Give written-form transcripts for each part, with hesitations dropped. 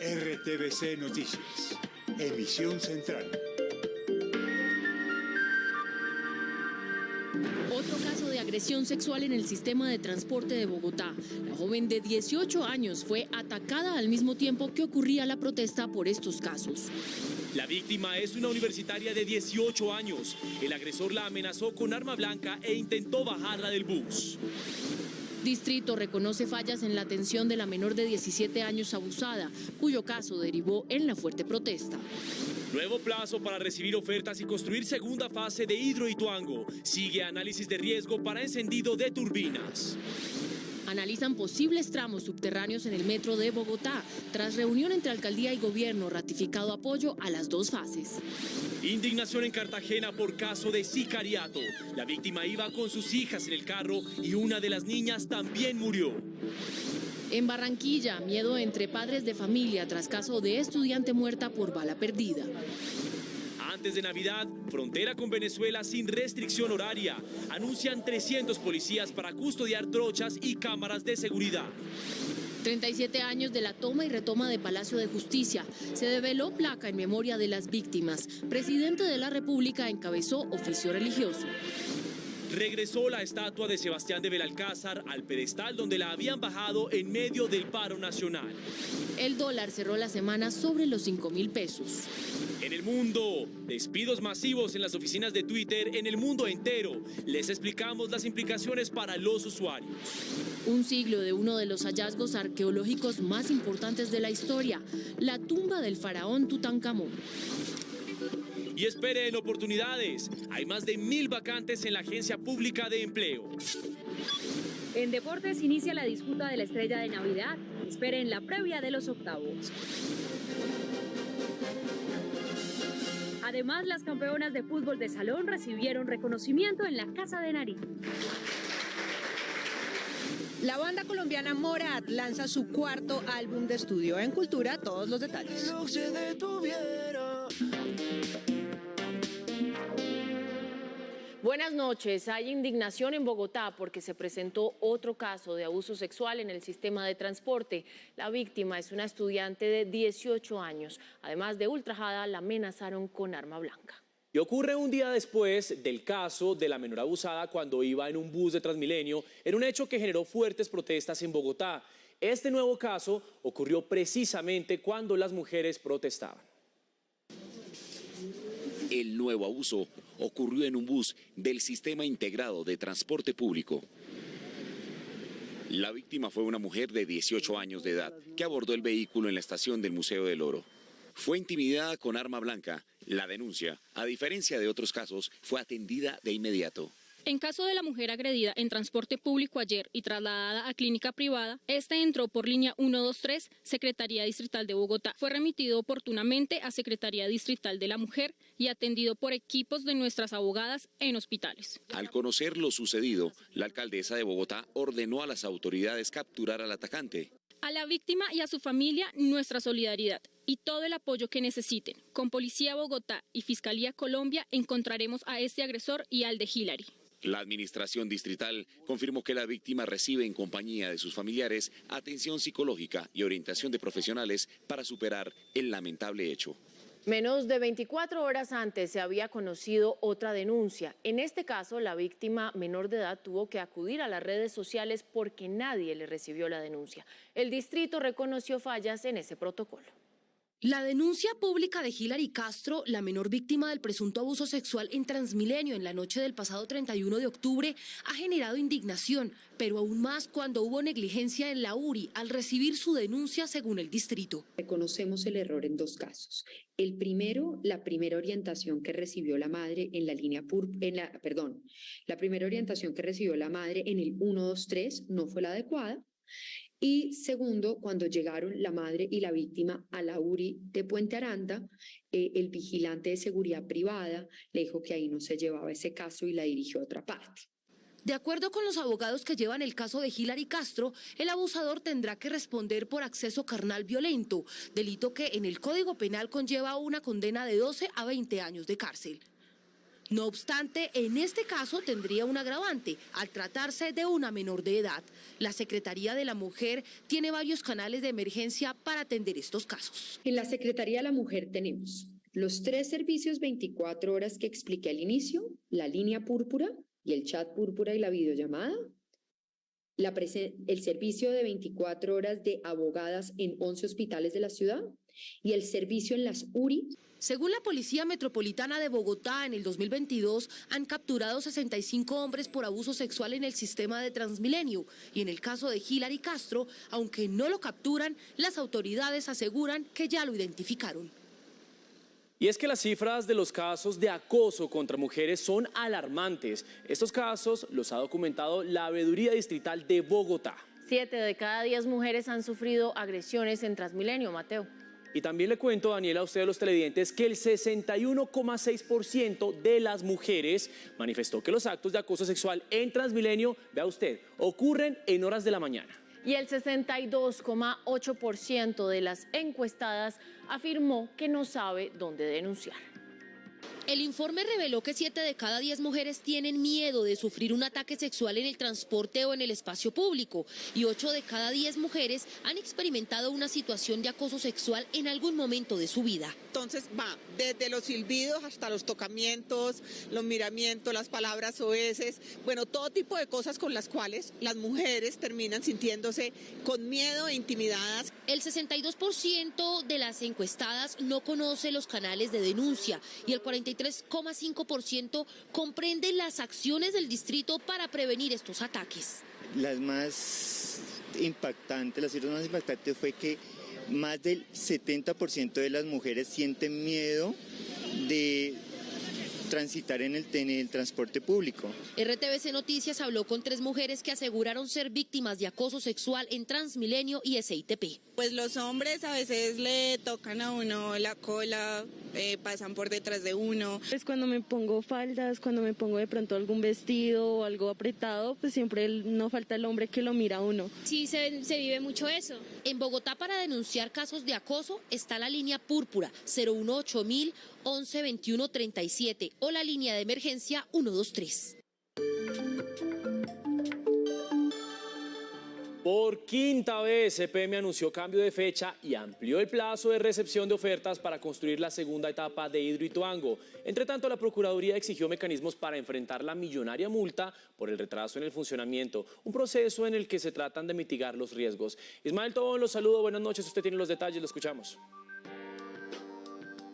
RTVC Noticias, emisión central. Otro caso de agresión sexual en el sistema de transporte de Bogotá. La joven de 18 años fue atacada al mismo tiempo que ocurría la protesta por estos casos. La víctima es una universitaria de 18 años. El agresor la amenazó con arma blanca e intentó bajarla del bus. Distrito reconoce fallas en la atención de la menor de 17 años abusada, cuyo caso derivó en la fuerte protesta. Nuevo plazo para recibir ofertas y construir segunda fase de Hidroituango. Sigue análisis de riesgo para encendido de turbinas. Analizan posibles tramos subterráneos en el metro de Bogotá, tras reunión entre alcaldía y gobierno ratificado apoyo a las dos fases. Indignación en Cartagena por caso de sicariato. La víctima iba con sus hijas en el carro y una de las niñas también murió. En Barranquilla, miedo entre padres de familia tras caso de estudiante muerta por bala perdida. Antes de Navidad, frontera con Venezuela sin restricción horaria. Anuncian 300 policías para custodiar trochas y cámaras de seguridad. 37 años de la toma y retoma de Palacio de Justicia. Se develó placa en memoria de las víctimas. Presidente de la República encabezó oficio religioso. Regresó la estatua de Sebastián de Belalcázar al pedestal donde la habían bajado en medio del paro nacional. El dólar cerró la semana sobre los 5.000 pesos. En el mundo, despidos masivos en las oficinas de Twitter en el mundo entero. Les explicamos las implicaciones para los usuarios. Un siglo de uno de los hallazgos arqueológicos más importantes de la historia, la tumba del faraón Tutankamón. Y esperen oportunidades. Hay más de 1.000 vacantes en la Agencia Pública de Empleo. En deportes inicia la disputa de la estrella de Navidad. Esperen la previa de los octavos. Además, las campeonas de fútbol de salón recibieron reconocimiento en la Casa de Nariño. La banda colombiana Morat lanza su cuarto álbum de estudio. En Cultura, todos los detalles. Buenas noches. Hay indignación en Bogotá porque se presentó otro caso de abuso sexual en el sistema de transporte. La víctima es una estudiante de 18 años. Además de ultrajada, la amenazaron con arma blanca. Y ocurre un día después del caso de la menor abusada cuando iba en un bus de Transmilenio, en un hecho que generó fuertes protestas en Bogotá. Este nuevo caso ocurrió precisamente cuando las mujeres protestaban. El nuevo abuso ocurrió en un bus del Sistema Integrado de Transporte Público. La víctima fue una mujer de 18 años de edad que abordó el vehículo en la estación del Museo del Oro. Fue intimidada con arma blanca. La denuncia, a diferencia de otros casos, fue atendida de inmediato. En caso de la mujer agredida en transporte público ayer y trasladada a clínica privada, este entró por línea 123, Secretaría Distrital de Bogotá. Fue remitido oportunamente a Secretaría Distrital de la Mujer y atendido por equipos de nuestras abogadas en hospitales. Al conocer lo sucedido, la alcaldesa de Bogotá ordenó a las autoridades capturar al atacante. A la víctima y a su familia, nuestra solidaridad y todo el apoyo que necesiten. Con Policía Bogotá y Fiscalía Colombia encontraremos a este agresor y al de Hillary. La administración distrital confirmó que la víctima recibe en compañía de sus familiares atención psicológica y orientación de profesionales para superar el lamentable hecho. Menos de 24 horas antes se había conocido otra denuncia. En este caso, la víctima menor de edad tuvo que acudir a las redes sociales porque nadie le recibió la denuncia. El distrito reconoció fallas en ese protocolo. La denuncia pública de Hillary Castro, la menor víctima del presunto abuso sexual en Transmilenio en la noche del pasado 31 de octubre, ha generado indignación, pero aún más cuando hubo negligencia en la URI al recibir su denuncia según el distrito. Reconocemos el error en dos casos. El primero, la primera orientación que recibió la madre en la línea la primera orientación que recibió la madre en el 123 no fue la adecuada. Y segundo, cuando llegaron la madre y la víctima a la URI de Puente Aranda, el vigilante de seguridad privada le dijo que ahí no se llevaba ese caso y la dirigió a otra parte. De acuerdo con los abogados que llevan el caso de Hillary Castro, el abusador tendrá que responder por acceso carnal violento, delito que en el Código Penal conlleva una condena de 12 a 20 años de cárcel. No obstante, en este caso tendría un agravante al tratarse de una menor de edad. La Secretaría de la Mujer tiene varios canales de emergencia para atender estos casos. En la Secretaría de la Mujer tenemos los 3 servicios 24 horas que expliqué al inicio, la línea púrpura y el chat púrpura y la videollamada, el servicio de 24 horas de abogadas en 11 hospitales de la ciudad y el servicio en las URI. Según la Policía Metropolitana de Bogotá, en el 2022 han capturado 65 hombres por abuso sexual en el sistema de Transmilenio. Y en el caso de Hilary Castro, aunque no lo capturan, las autoridades aseguran que ya lo identificaron. Y es que las cifras de los casos de acoso contra mujeres son alarmantes. Estos casos los ha documentado la Veeduría Distrital de Bogotá. 7 de cada 10 mujeres han sufrido agresiones en Transmilenio, Mateo. Y también le cuento, Daniela, a ustedes los televidentes, que el 61,6% de las mujeres manifestó que los actos de acoso sexual en Transmilenio, vea usted, ocurren en horas de la mañana. Y el 62,8% de las encuestadas afirmó que no sabe dónde denunciar. El informe reveló que 7 de cada 10 mujeres tienen miedo de sufrir un ataque sexual en el transporte o en el espacio público y 8 de cada 10 mujeres han experimentado una situación de acoso sexual en algún momento de su vida. Entonces va desde los silbidos hasta los tocamientos, los miramientos, las palabras soeces, bueno, todo tipo de cosas con las cuales las mujeres terminan sintiéndose con miedo e intimidadas. El 62% de las encuestadas no conoce los canales de denuncia y el 43,5% comprende las acciones del distrito para prevenir estos ataques. Las más impactantes, las cifras más impactantes fue que más del 70% de las mujeres sienten miedo de transitar en el transporte público. RTVC Noticias habló con 3 mujeres que aseguraron ser víctimas de acoso sexual en Transmilenio y SITP. Pues los hombres a veces le tocan a uno la cola, pasan por detrás de uno. Pues cuando me pongo faldas, cuando me pongo de pronto algún vestido o algo apretado, pues siempre no falta el hombre que lo mira a uno. Sí, se vive mucho eso. En Bogotá, para denunciar casos de acoso está la línea púrpura 018.000 11 21 37 o la línea de emergencia 123. Por quinta vez, EPM anunció cambio de fecha y amplió el plazo de recepción de ofertas para construir la segunda etapa de Hidroituango. Entre tanto, la Procuraduría exigió mecanismos para enfrentar la millonaria multa por el retraso en el funcionamiento, un proceso en el que se tratan de mitigar los riesgos. Ismael Tobón, los saludo, buenas noches, usted tiene los detalles, lo escuchamos.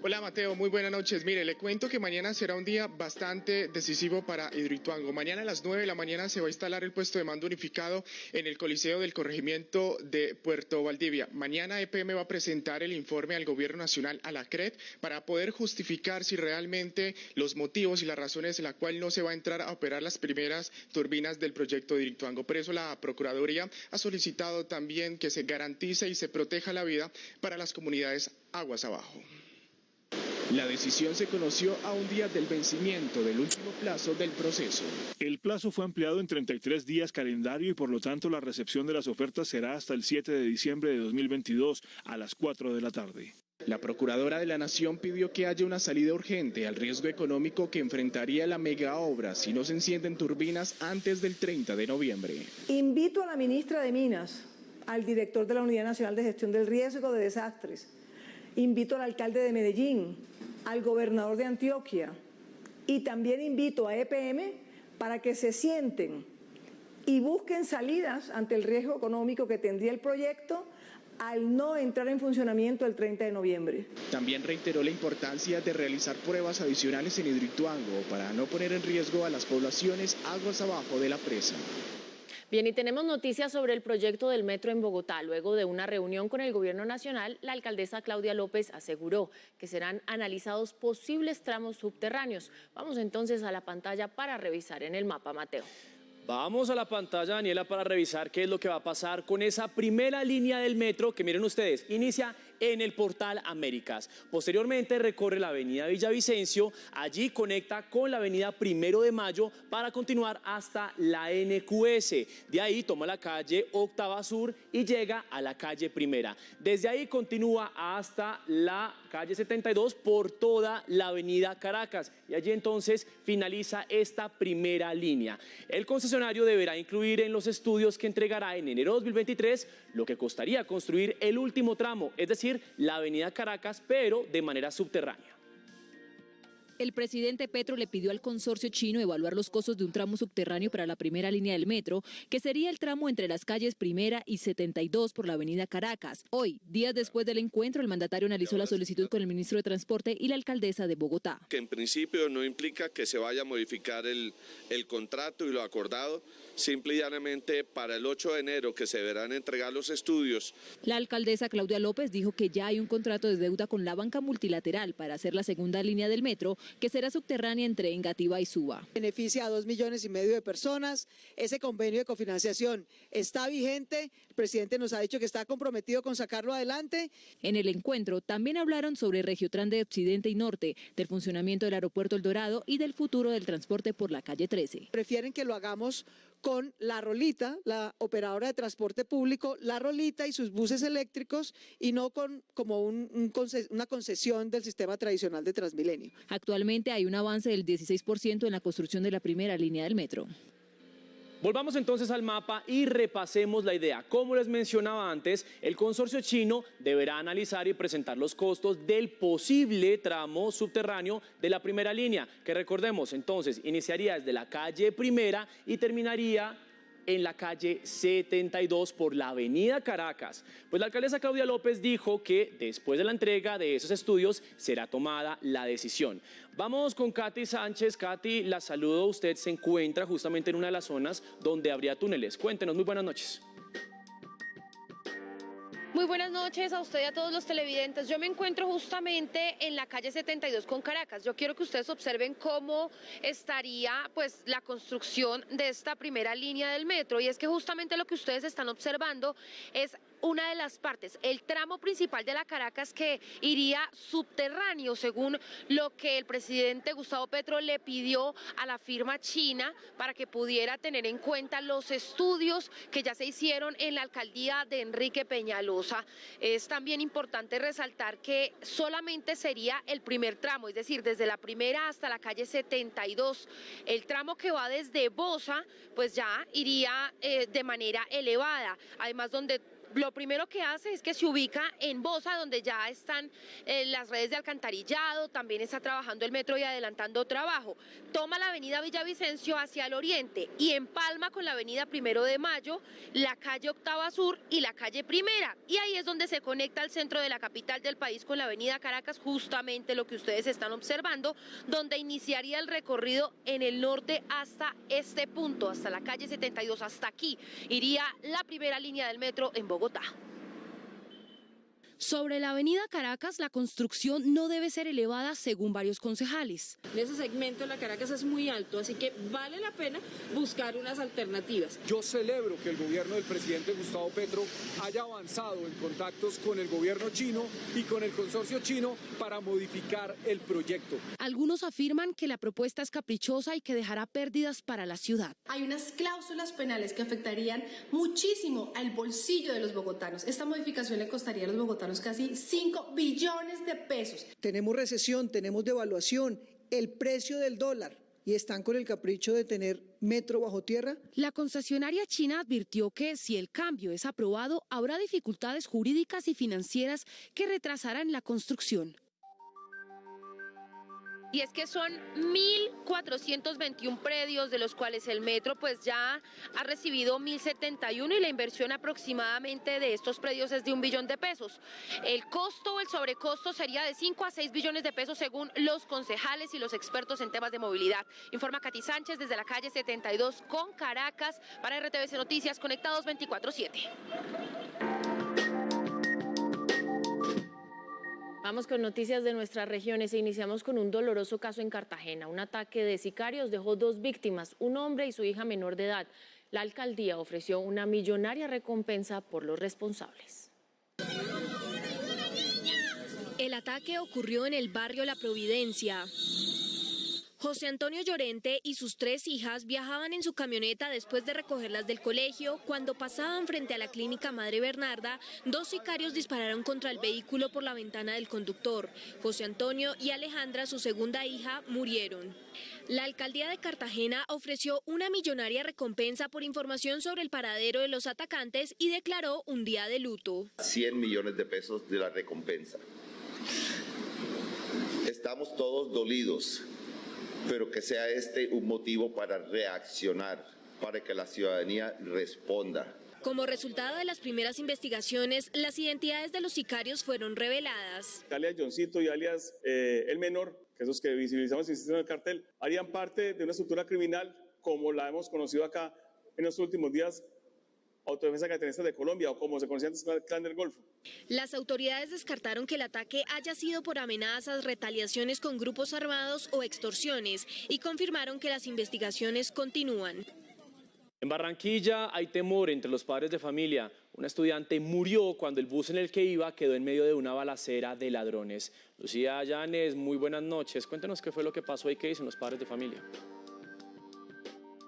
Hola Mateo, muy buenas noches. Mire, le cuento que mañana será un día bastante decisivo para Hidroituango. Mañana a las 9 de la mañana se va a instalar el puesto de mando unificado en el Coliseo del Corregimiento de Puerto Valdivia. Mañana EPM va a presentar el informe al Gobierno Nacional, a la CRED, para poder justificar si realmente los motivos y las razones de la cual no se va a entrar a operar las primeras turbinas del proyecto de Hidroituango. Por eso la Procuraduría ha solicitado también que se garantice y se proteja la vida para las comunidades aguas abajo. La decisión se conoció a un día del vencimiento del último plazo del proceso. El plazo fue ampliado en 33 días calendario y por lo tanto la recepción de las ofertas será hasta el 7 de diciembre de 2022 a las 4 de la tarde. La Procuradora de la Nación pidió que haya una salida urgente al riesgo económico que enfrentaría la mega obra si no se encienden turbinas antes del 30 de noviembre. Invito a la ministra de Minas, al director de la Unidad Nacional de Gestión del Riesgo de Desastres, invito al alcalde de Medellín, al gobernador de Antioquia y también invito a EPM para que se sienten y busquen salidas ante el riesgo económico que tendría el proyecto al no entrar en funcionamiento el 30 de noviembre. También reiteró la importancia de realizar pruebas adicionales en Hidroituango para no poner en riesgo a las poblaciones aguas abajo de la presa. Bien, y tenemos noticias sobre el proyecto del metro en Bogotá. Luego de una reunión con el Gobierno Nacional, la alcaldesa Claudia López aseguró que serán analizados posibles tramos subterráneos. Vamos entonces a la pantalla para revisar en el mapa, Mateo. Vamos a la pantalla, Daniela, para revisar qué es lo que va a pasar con esa primera línea del metro que, miren ustedes, inicia en el Portal Américas. Posteriormente recorre la avenida Villavicencio, allí conecta con la avenida 1 de Mayo para continuar hasta la NQS. De ahí toma la calle Octava Sur y llega a la calle Primera. Desde ahí continúa hasta la calle 72 por toda la avenida Caracas y allí entonces finaliza esta primera línea. El concesionario deberá incluir en los estudios que entregará en enero de 2023 lo que costaría construir el último tramo, es decir, la avenida Caracas, pero de manera subterránea. El presidente Petro le pidió al consorcio chino evaluar los costos de un tramo subterráneo para la primera línea del metro, que sería el tramo entre las calles Primera y 72 por la avenida Caracas. Hoy, días después del encuentro, el mandatario analizó la solicitud con el ministro de Transporte y la alcaldesa de Bogotá. Que en principio no implica que se vaya a modificar el contrato y lo acordado, simple y llanamente para el 8 de enero que se deberán entregar los estudios. La alcaldesa Claudia López dijo que ya hay un contrato de deuda con la banca multilateral para hacer la segunda línea del metro, que será subterránea entre Engativá y Suba. Beneficia a 2,5 millones de personas. Ese convenio de cofinanciación está vigente. El presidente nos ha dicho que está comprometido con sacarlo adelante. En el encuentro también hablaron sobre Regiotran de Occidente y Norte, del funcionamiento del aeropuerto El Dorado y del futuro del transporte por la calle 13. Prefieren que lo hagamos con La Rolita, la operadora de transporte público, La Rolita y sus buses eléctricos, y no como una concesión del sistema tradicional de Transmilenio. Actualmente hay un avance del 16% en la construcción de la primera línea del metro. Volvamos entonces al mapa y repasemos la idea. Como les mencionaba antes, el consorcio chino deberá analizar y presentar los costos del posible tramo subterráneo de la primera línea, que recordemos entonces iniciaría desde la calle Primera y terminaría en la calle 72 por la avenida Caracas. Pues la alcaldesa Claudia López dijo que después de la entrega de esos estudios será tomada la decisión. Vamos con Katy Sánchez. Katy, la saludo. Usted se encuentra justamente en una de las zonas donde habría túneles. Cuéntenos, muy buenas noches. Muy buenas noches a usted y a todos los televidentes. Yo me encuentro justamente en la calle 72 con Caracas. Yo quiero que ustedes observen cómo estaría pues la construcción de esta primera línea del metro, y es que justamente lo que ustedes están observando es una de las partes, el tramo principal de la Caracas, que iría subterráneo, según lo que el presidente Gustavo Petro le pidió a la firma china para que pudiera tener en cuenta los estudios que ya se hicieron en la alcaldía de Enrique Peñalosa. Es también importante resaltar que solamente sería el primer tramo, es decir, desde la primera hasta la calle 72. El tramo que va desde Bosa, pues ya iría de manera elevada, además donde lo primero que hace es que se ubica en Bosa, donde ya están las redes de alcantarillado, también está trabajando el metro y adelantando trabajo. Toma la avenida Villavicencio hacia el oriente y empalma con la avenida 1 de Mayo, la calle Octava Sur y la calle Primera. Y ahí es donde se conecta el centro de la capital del país con la avenida Caracas, justamente lo que ustedes están observando, donde iniciaría el recorrido en el norte hasta este punto, hasta la calle 72, hasta aquí iría la primera línea del metro en Bogotá. Sobre la avenida Caracas, la construcción no debe ser elevada según varios concejales. En ese segmento la Caracas es muy alto, así que vale la pena buscar unas alternativas. Yo celebro que el gobierno del presidente Gustavo Petro haya avanzado en contactos con el gobierno chino y con el consorcio chino para modificar el proyecto. Algunos afirman que la propuesta es caprichosa y que dejará pérdidas para la ciudad. Hay unas cláusulas penales que afectarían muchísimo al bolsillo de los bogotanos. Esta modificación le costaría a los bogotanos casi 5 billones de pesos. Tenemos recesión, tenemos devaluación, el precio del dólar, y están con el capricho de tener metro bajo tierra. La concesionaria china advirtió que si el cambio es aprobado, habrá dificultades jurídicas y financieras que retrasarán la construcción. Y es que son 1.421 predios, de los cuales el metro pues ya ha recibido 1.071, y la inversión aproximadamente de estos predios es de 1 billón de pesos. El costo o el sobrecosto sería de 5 a 6 billones de pesos según los concejales y los expertos en temas de movilidad. Informa Katy Sánchez desde la calle 72 con Caracas para RTVC Noticias, conectados 24/7. Vamos con noticias de nuestras regiones e iniciamos con un doloroso caso en Cartagena. Un ataque de sicarios dejó 2 víctimas, un hombre y su hija menor de edad. La alcaldía ofreció una millonaria recompensa por los responsables. El ataque ocurrió en el barrio La Providencia. José Antonio Llorente y sus 3 hijas viajaban en su camioneta después de recogerlas del colegio. Cuando pasaban frente a la clínica Madre Bernarda, 2 sicarios dispararon contra el vehículo por la ventana del conductor. José Antonio y Alejandra, su segunda hija, murieron. La alcaldía de Cartagena ofreció una millonaria recompensa por información sobre el paradero de los atacantes y declaró un día de luto. 100 millones de pesos de la recompensa. Estamos todos dolidos, pero que sea este un motivo para reaccionar, para que la ciudadanía responda. Como resultado de las primeras investigaciones, las identidades de los sicarios fueron reveladas. Alias Johncito y alias El Menor, que esos que visibilizamos en el sistema del cartel, harían parte de una estructura criminal como la hemos conocido acá en los últimos días, Autodefensa Cartagenista de Colombia, o como se conocía antes el Clan del Golfo. Las autoridades descartaron que el ataque haya sido por amenazas, retaliaciones con grupos armados o extorsiones y confirmaron que las investigaciones continúan. En Barranquilla hay temor entre los padres de familia. Una estudiante murió cuando el bus en el que iba quedó en medio de una balacera de ladrones. Lucía Llanes, muy buenas noches. Cuéntanos qué fue lo que pasó y qué dicen los padres de familia.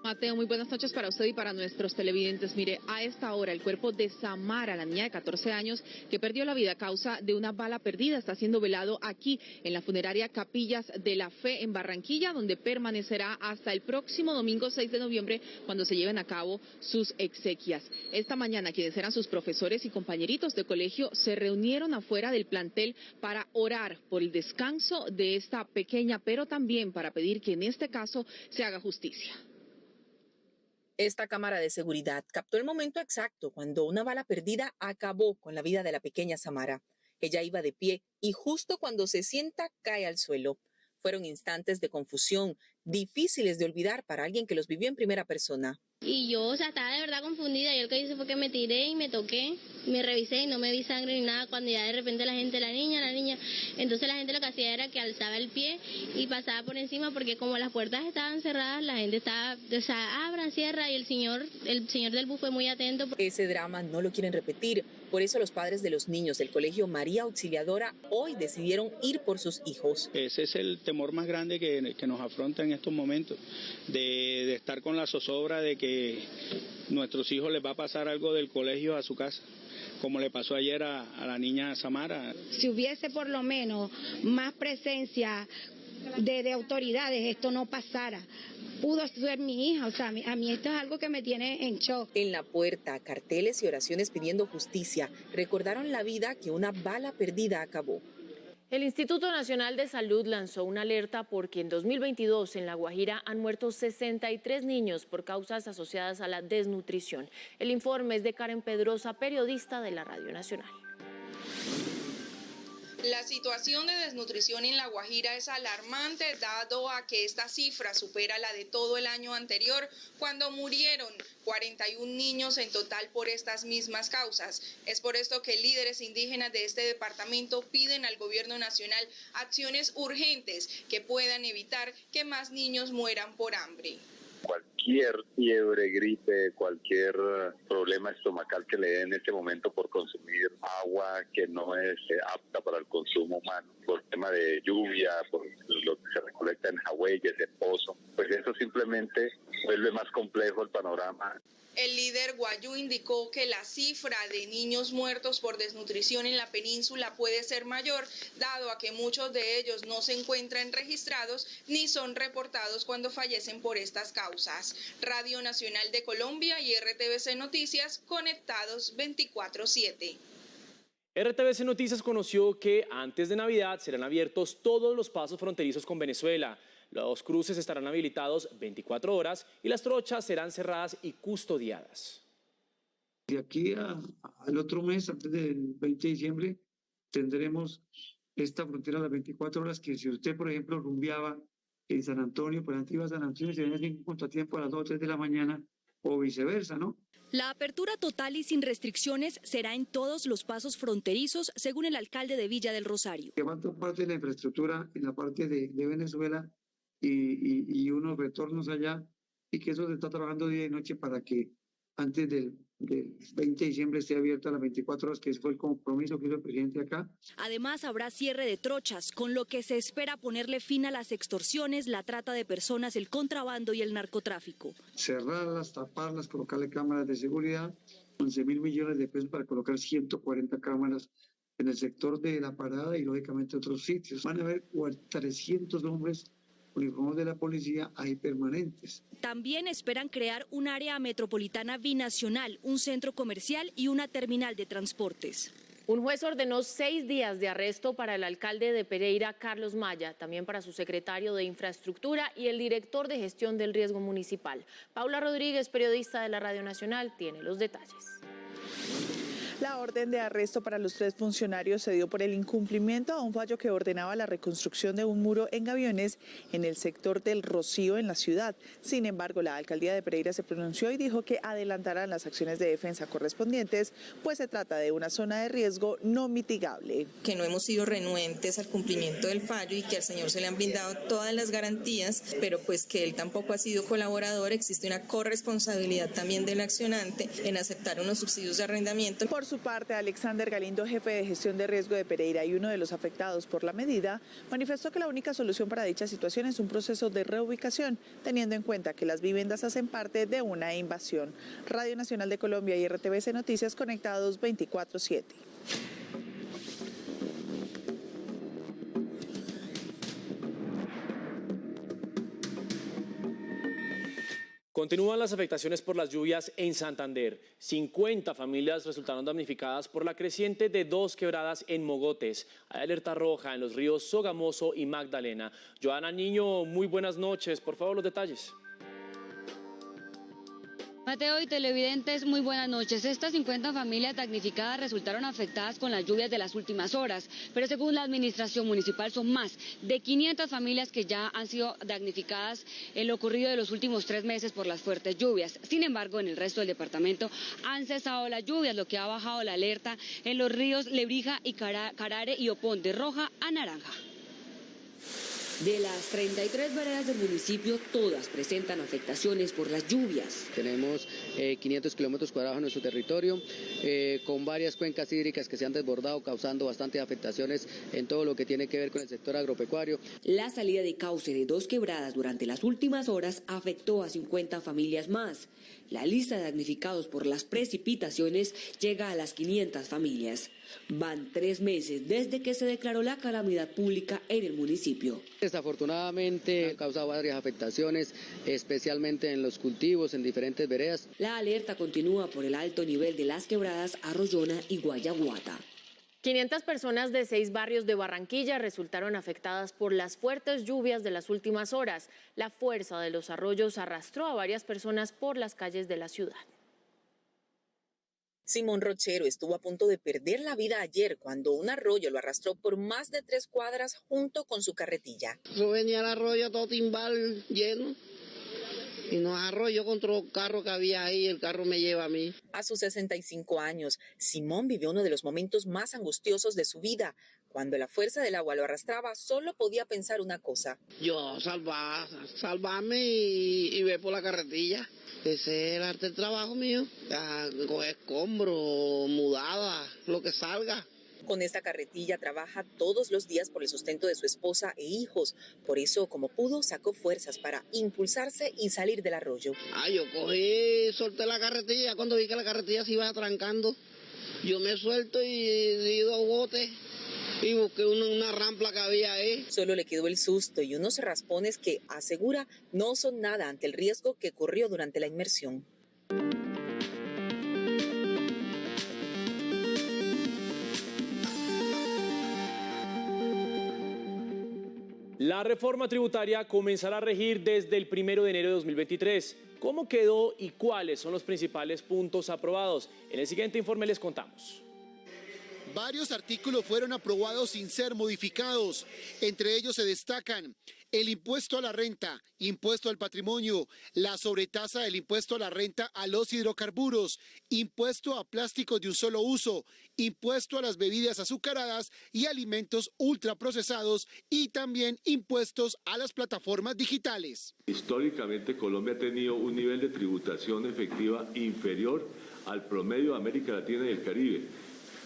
Mateo, muy buenas noches para usted y para nuestros televidentes. Mire, a esta hora el cuerpo de Samara, la niña de 14 años que perdió la vida a causa de una bala perdida, está siendo velado aquí en la funeraria Capillas de la Fe en Barranquilla, donde permanecerá hasta el próximo domingo 6 de noviembre, cuando se lleven a cabo sus exequias. Esta mañana, quienes eran sus profesores y compañeritos de colegio se reunieron afuera del plantel para orar por el descanso de esta pequeña, pero también para pedir que en este caso se haga justicia. Esta cámara de seguridad captó el momento exacto cuando una bala perdida acabó con la vida de la pequeña Samara. Ella iba de pie y justo cuando se sienta cae al suelo. Fueron instantes de confusión, difíciles de olvidar para alguien que los vivió en primera persona. Y yo, estaba de verdad confundida. Yo lo que hice fue que me tiré y me toqué, me revisé y no me vi sangre ni nada. Cuando ya de repente la gente, la niña. Entonces la gente lo que hacía era que alzaba el pie y pasaba por encima, porque como las puertas estaban cerradas, la gente estaba, abra, cierra, y el señor del bus fue muy atento. Ese drama no lo quieren repetir. Por eso los padres de los niños del colegio María Auxiliadora hoy decidieron ir por sus hijos. Ese es el temor más grande que nos afronta en estos momentos, de estar con la zozobra de que nuestros hijos les va a pasar algo del colegio a su casa, como le pasó ayer a la niña Samara. Si hubiese por lo menos más presencia de autoridades, esto no pasara. Pudo ser mi hija, o sea, a mí esto es algo que me tiene en shock. En la puerta, carteles y oraciones pidiendo justicia recordaron la vida que una bala perdida acabó. El Instituto Nacional de Salud lanzó una alerta porque en 2022 en La Guajira han muerto 63 niños por causas asociadas a la desnutrición. El informe es de Karen Pedrosa, periodista de la Radio Nacional. La situación de desnutrición en La Guajira es alarmante, dado a que esta cifra supera la de todo el año anterior, cuando murieron 41 niños en total por estas mismas causas. Es por esto que líderes indígenas de este departamento piden al gobierno nacional acciones urgentes que puedan evitar que más niños mueran por hambre. Cualquier fiebre, gripe, cualquier problema estomacal que le dé en este momento por consumir agua que no es apta para el consumo humano, por tema de lluvia, por lo que se recolecta en jagüeyes, en pozo, pues eso simplemente vuelve más complejo el panorama. El líder guayú indicó que la cifra de niños muertos por desnutrición en la península puede ser mayor, dado a que muchos de ellos no se encuentran registrados ni son reportados cuando fallecen por estas causas. Radio Nacional de Colombia y RTVC Noticias, conectados 24/7. RTVC Noticias conoció que antes de Navidad serán abiertos todos los pasos fronterizos con Venezuela. Los cruces estarán habilitados 24 horas y las trochas serán cerradas y custodiadas. De aquí al otro mes, antes del 20 de diciembre, tendremos esta frontera a las 24 horas, que si usted, por ejemplo, rumbeaba en San Antonio, por antes iba a San Antonio y se venía sin contratiempo a las 2 o 3 de la mañana, o viceversa, ¿no? La apertura total y sin restricciones será en todos los pasos fronterizos, según el alcalde de Villa del Rosario. Que falta parte de la infraestructura en la parte de Venezuela y unos retornos allá, y que eso se está trabajando día y noche para que antes del del 20 de diciembre esté abierta a las 24 horas, que ese fue el compromiso que hizo el presidente acá. Además, habrá cierre de trochas, con lo que se espera ponerle fin a las extorsiones, la trata de personas, el contrabando y el narcotráfico. Cerrarlas, taparlas, colocarle cámaras de seguridad, 11.000 millones de pesos para colocar 140 cámaras en el sector de la parada y lógicamente otros sitios. Van a haber 300 hombres uniformados de la policía ahí permanentes. También esperan crear un área metropolitana binacional, un centro comercial y una terminal de transportes. Un juez ordenó 6 días de arresto para el alcalde de Pereira, Carlos Maya, también para su secretario de Infraestructura y el director de Gestión del Riesgo Municipal. Paula Rodríguez, periodista de la Radio Nacional, tiene los detalles. La orden de arresto para los 3 funcionarios se dio por el incumplimiento a un fallo que ordenaba la reconstrucción de un muro en Gaviones en el sector del Rocío en la ciudad. Sin embargo, la alcaldía de Pereira se pronunció y dijo que adelantarán las acciones de defensa correspondientes, pues se trata de una zona de riesgo no mitigable. Que no hemos sido renuentes al cumplimiento del fallo y que al señor se le han brindado todas las garantías, pero pues que él tampoco ha sido colaborador. Existe una corresponsabilidad también del accionante en aceptar unos subsidios de arrendamiento. Por su parte, Alexander Galindo, jefe de gestión de riesgo de Pereira y uno de los afectados por la medida, manifestó que la única solución para dicha situación es un proceso de reubicación, teniendo en cuenta que las viviendas hacen parte de una invasión. Radio Nacional de Colombia y RTVC Noticias conectados 24/7. Continúan las afectaciones por las lluvias en Santander. 50 familias resultaron damnificadas por la creciente de 2 quebradas en Mogotes. Hay alerta roja en los ríos Sogamoso y Magdalena. Joana Niño, muy buenas noches. Por favor, los detalles. Mateo y televidentes, muy buenas noches. Estas 50 familias damnificadas resultaron afectadas con las lluvias de las últimas horas, pero según la administración municipal son más de 500 familias que ya han sido damnificadas en lo ocurrido de los últimos 3 meses por las fuertes lluvias. Sin embargo, en el resto del departamento han cesado las lluvias, lo que ha bajado la alerta en los ríos Lebrija y Carare y Opón, de roja a naranja. De las 33 veredas del municipio, todas presentan afectaciones por las lluvias. Tenemos 500 kilómetros cuadrados en nuestro territorio, con varias cuencas hídricas que se han desbordado, causando bastantes afectaciones en todo lo que tiene que ver con el sector agropecuario. La salida de cauce de 2 quebradas durante las últimas horas afectó a 50 familias más. La lista de damnificados por las precipitaciones llega a las 500 familias. Van 3 meses desde que se declaró la calamidad pública en el municipio. Desafortunadamente ha causado varias afectaciones, especialmente en los cultivos, en diferentes veredas. La alerta continúa por el alto nivel de las quebradas Arroyona y Guayaguata. 500 personas de 6 barrios de Barranquilla resultaron afectadas por las fuertes lluvias de las últimas horas. La fuerza de los arroyos arrastró a varias personas por las calles de la ciudad. Simón Rochero estuvo a punto de perder la vida ayer cuando un arroyo lo arrastró por más de 3 cuadras junto con su carretilla. Yo venía al arroyo todo timbal lleno y nos arrolló contra el carro que había ahí, el carro me lleva a mí. A sus 65 años, Simón vivió uno de los momentos más angustiosos de su vida. Cuando la fuerza del agua lo arrastraba, solo podía pensar una cosa. Yo salvarme y ver por la carretilla. Ese es el arte del trabajo mío. Coger escombros, mudada, lo que salga. Con esta carretilla trabaja todos los días por el sustento de su esposa e hijos. Por eso, como pudo, sacó fuerzas para impulsarse y salir del arroyo. Yo cogí, solté la carretilla. Cuando vi que la carretilla se iba atrancando, yo me suelto y di 2 botes. Y busqué una rampla que había ahí. Solo le quedó el susto y unos raspones que, asegura, no son nada ante el riesgo que corrió durante la inmersión. La reforma tributaria comenzará a regir desde el 1 de enero de 2023. ¿Cómo quedó y cuáles son los principales puntos aprobados? En el siguiente informe les contamos. Varios artículos fueron aprobados sin ser modificados. Entre ellos se destacan el impuesto a la renta, impuesto al patrimonio, la sobretasa del impuesto a la renta a los hidrocarburos, impuesto a plásticos de un solo uso, impuesto a las bebidas azucaradas y alimentos ultraprocesados y también impuestos a las plataformas digitales. Históricamente Colombia ha tenido un nivel de tributación efectiva inferior al promedio de América Latina y el Caribe.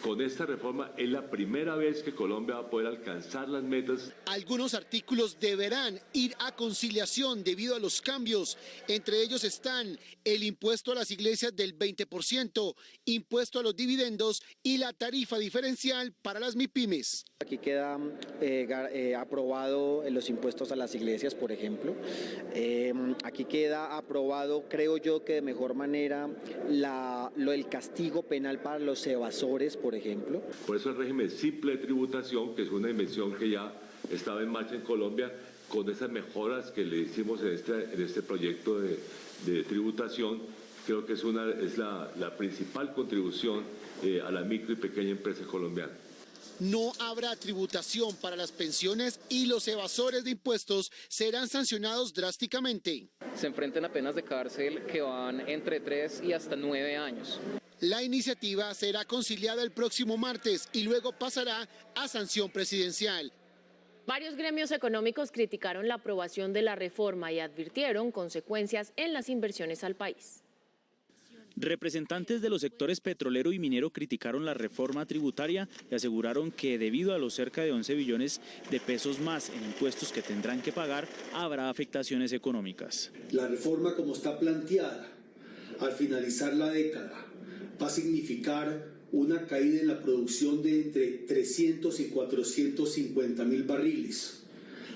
Con esta reforma es la primera vez que Colombia va a poder alcanzar las metas. Algunos artículos deberán ir a conciliación debido a los cambios. Entre ellos están el impuesto a las iglesias del 20%, impuesto a los dividendos y la tarifa diferencial para las MIPYMES. Aquí queda aprobado los impuestos a las iglesias, por ejemplo. Aquí queda aprobado, creo yo, que de mejor manera el castigo penal para los evasores, por ejemplo. Por eso el régimen simple de tributación, que es una invención que ya estaba en marcha en Colombia, con esas mejoras que le hicimos en este proyecto de tributación, creo que es la principal contribución a la micro y pequeña empresa colombiana. No habrá tributación para las pensiones y los evasores de impuestos serán sancionados drásticamente. Se enfrentan a penas de cárcel que van entre 3 y hasta 9 años. La iniciativa será conciliada el próximo martes y luego pasará a sanción presidencial. Varios gremios económicos criticaron la aprobación de la reforma y advirtieron consecuencias en las inversiones al país. Representantes de los sectores petrolero y minero criticaron la reforma tributaria y aseguraron que debido a los cerca de 11 billones de pesos más en impuestos que tendrán que pagar, habrá afectaciones económicas. La reforma como está planteada, al finalizar la década, va a significar una caída en la producción de entre 300 y 450 mil barriles,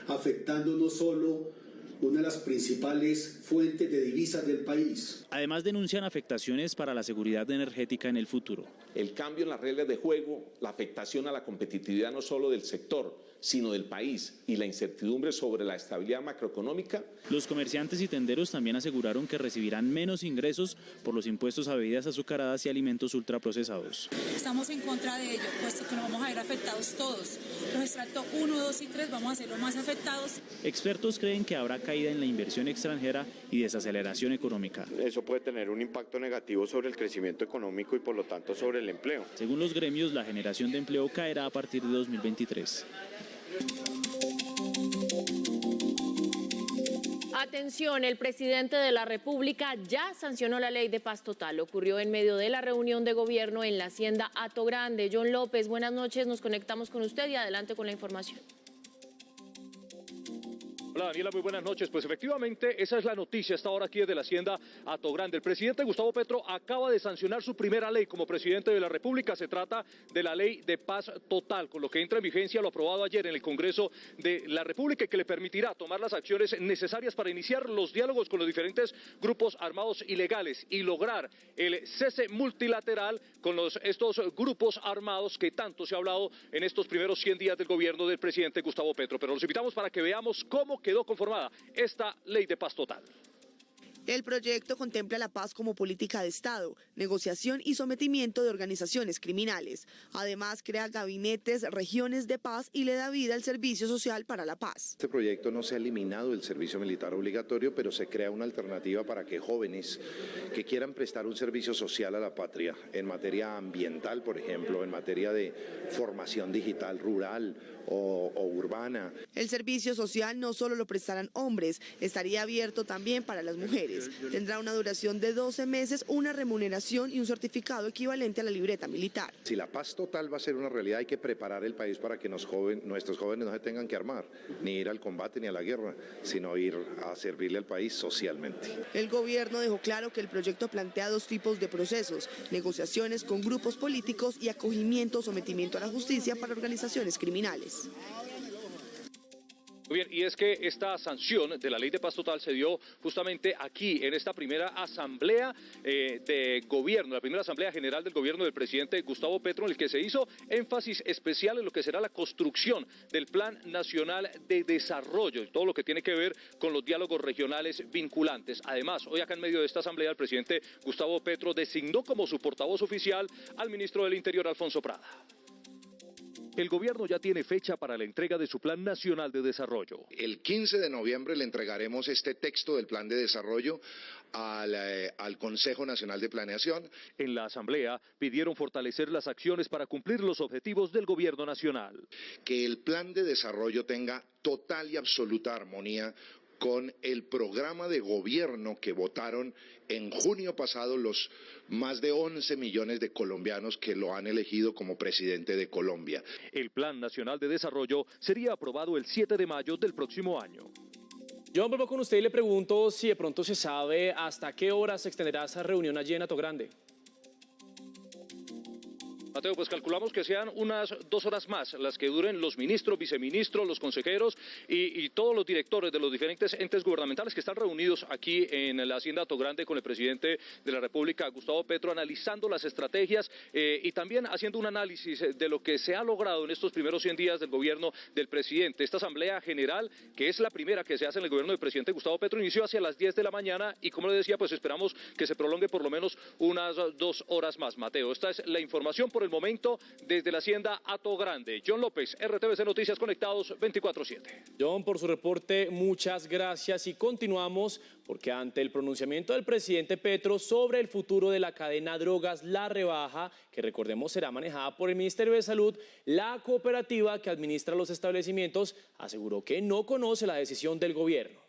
afectando no solo una de las principales fuentes de divisas del país. Además denuncian afectaciones para la seguridad energética en el futuro. El cambio en las reglas de juego, la afectación a la competitividad no solo del sector, sino del país y la incertidumbre sobre la estabilidad macroeconómica. Los comerciantes y tenderos también aseguraron que recibirán menos ingresos por los impuestos a bebidas azucaradas y alimentos ultraprocesados. Estamos en contra de ello, puesto que nos vamos a ver afectados todos. Los extractos 1, 2 y 3 vamos a ser los más afectados. Expertos creen que habrá caída en la inversión extranjera y desaceleración económica. Eso puede tener un impacto negativo sobre el crecimiento económico y por lo tanto sobre el empleo. Según los gremios, la generación de empleo caerá a partir de 2023. Atención, el presidente de la República ya sancionó la ley de paz total. Ocurrió en medio de la reunión de gobierno en la hacienda Hato Grande. John López, buenas noches, nos conectamos con usted y adelante con la información. Hola Daniela, muy buenas noches. Pues efectivamente esa es la noticia hasta ahora aquí desde la hacienda Hato Grande. El presidente Gustavo Petro acaba de sancionar su primera ley como presidente de la República. Se trata de la ley de paz total, con lo que entra en vigencia lo aprobado ayer en el Congreso de la República y que le permitirá tomar las acciones necesarias para iniciar los diálogos con los diferentes grupos armados ilegales y lograr el cese multilateral con estos grupos armados que tanto se ha hablado en estos primeros 100 días del gobierno del presidente Gustavo Petro. Pero los invitamos para que veamos cómo quedó conformada esta ley de paz total. El proyecto contempla la paz como política de Estado, negociación y sometimiento de organizaciones criminales. Además, crea gabinetes, regiones de paz y le da vida al servicio social para la paz. Este proyecto no se ha eliminado el servicio militar obligatorio, pero se crea una alternativa para que jóvenes que quieran prestar un servicio social a la patria, en materia ambiental, por ejemplo, en materia de formación digital rural o urbana. El servicio social no solo lo prestarán hombres, estaría abierto también para las mujeres. Tendrá una duración de 12 meses, una remuneración y un certificado equivalente a la libreta militar. Si la paz total va a ser una realidad, hay que preparar el país para que nuestros jóvenes no se tengan que armar, ni ir al combate ni a la guerra, sino ir a servirle al país socialmente. El gobierno dejó claro que el proyecto plantea dos tipos de procesos: negociaciones con grupos políticos y acogimiento o sometimiento a la justicia para organizaciones criminales. Muy bien, y es que esta sanción de la ley de paz total se dio justamente aquí, en esta primera asamblea de gobierno, la primera asamblea general del gobierno del presidente Gustavo Petro, en el que se hizo énfasis especial en lo que será la construcción del Plan Nacional de Desarrollo y todo lo que tiene que ver con los diálogos regionales vinculantes. Además, hoy acá en medio de esta asamblea, el presidente Gustavo Petro designó como su portavoz oficial al ministro del Interior, Alfonso Prada. El gobierno ya tiene fecha para la entrega de su Plan Nacional de Desarrollo. El 15 de noviembre le entregaremos este texto del Plan de Desarrollo al Consejo Nacional de Planeación. En la Asamblea pidieron fortalecer las acciones para cumplir los objetivos del gobierno nacional. Que el Plan de Desarrollo tenga total y absoluta armonía con el programa de gobierno que votaron en junio pasado los más de 11 millones de colombianos que lo han elegido como presidente de Colombia. El Plan Nacional de Desarrollo sería aprobado el 7 de mayo del próximo año. Yo vuelvo con usted y le pregunto si de pronto se sabe hasta qué hora se extenderá esa reunión allí en Atogrande. Mateo, pues calculamos que sean unas 2 horas más las que duren los ministros, viceministros, los consejeros y todos los directores de los diferentes entes gubernamentales que están reunidos aquí en la Hacienda Atogrande con el presidente de la República, Gustavo Petro, analizando las estrategias y también haciendo un análisis de lo que se ha logrado en estos primeros 100 días del gobierno del presidente. Esta Asamblea General, que es la primera que se hace en el gobierno del presidente Gustavo Petro, inició hacia las 10 de la mañana y, como le decía, pues esperamos que se prolongue por lo menos unas 2 horas más. Mateo, esta es la información por el momento desde la Hacienda Atogrande. John López, RTVC Noticias, conectados 24/7. John, por su reporte, muchas gracias y continuamos porque ante el pronunciamiento del presidente Petro sobre el futuro de la cadena Drogas La Rebaja, que recordemos será manejada por el Ministerio de Salud, la cooperativa que administra los establecimientos aseguró que no conoce la decisión del gobierno.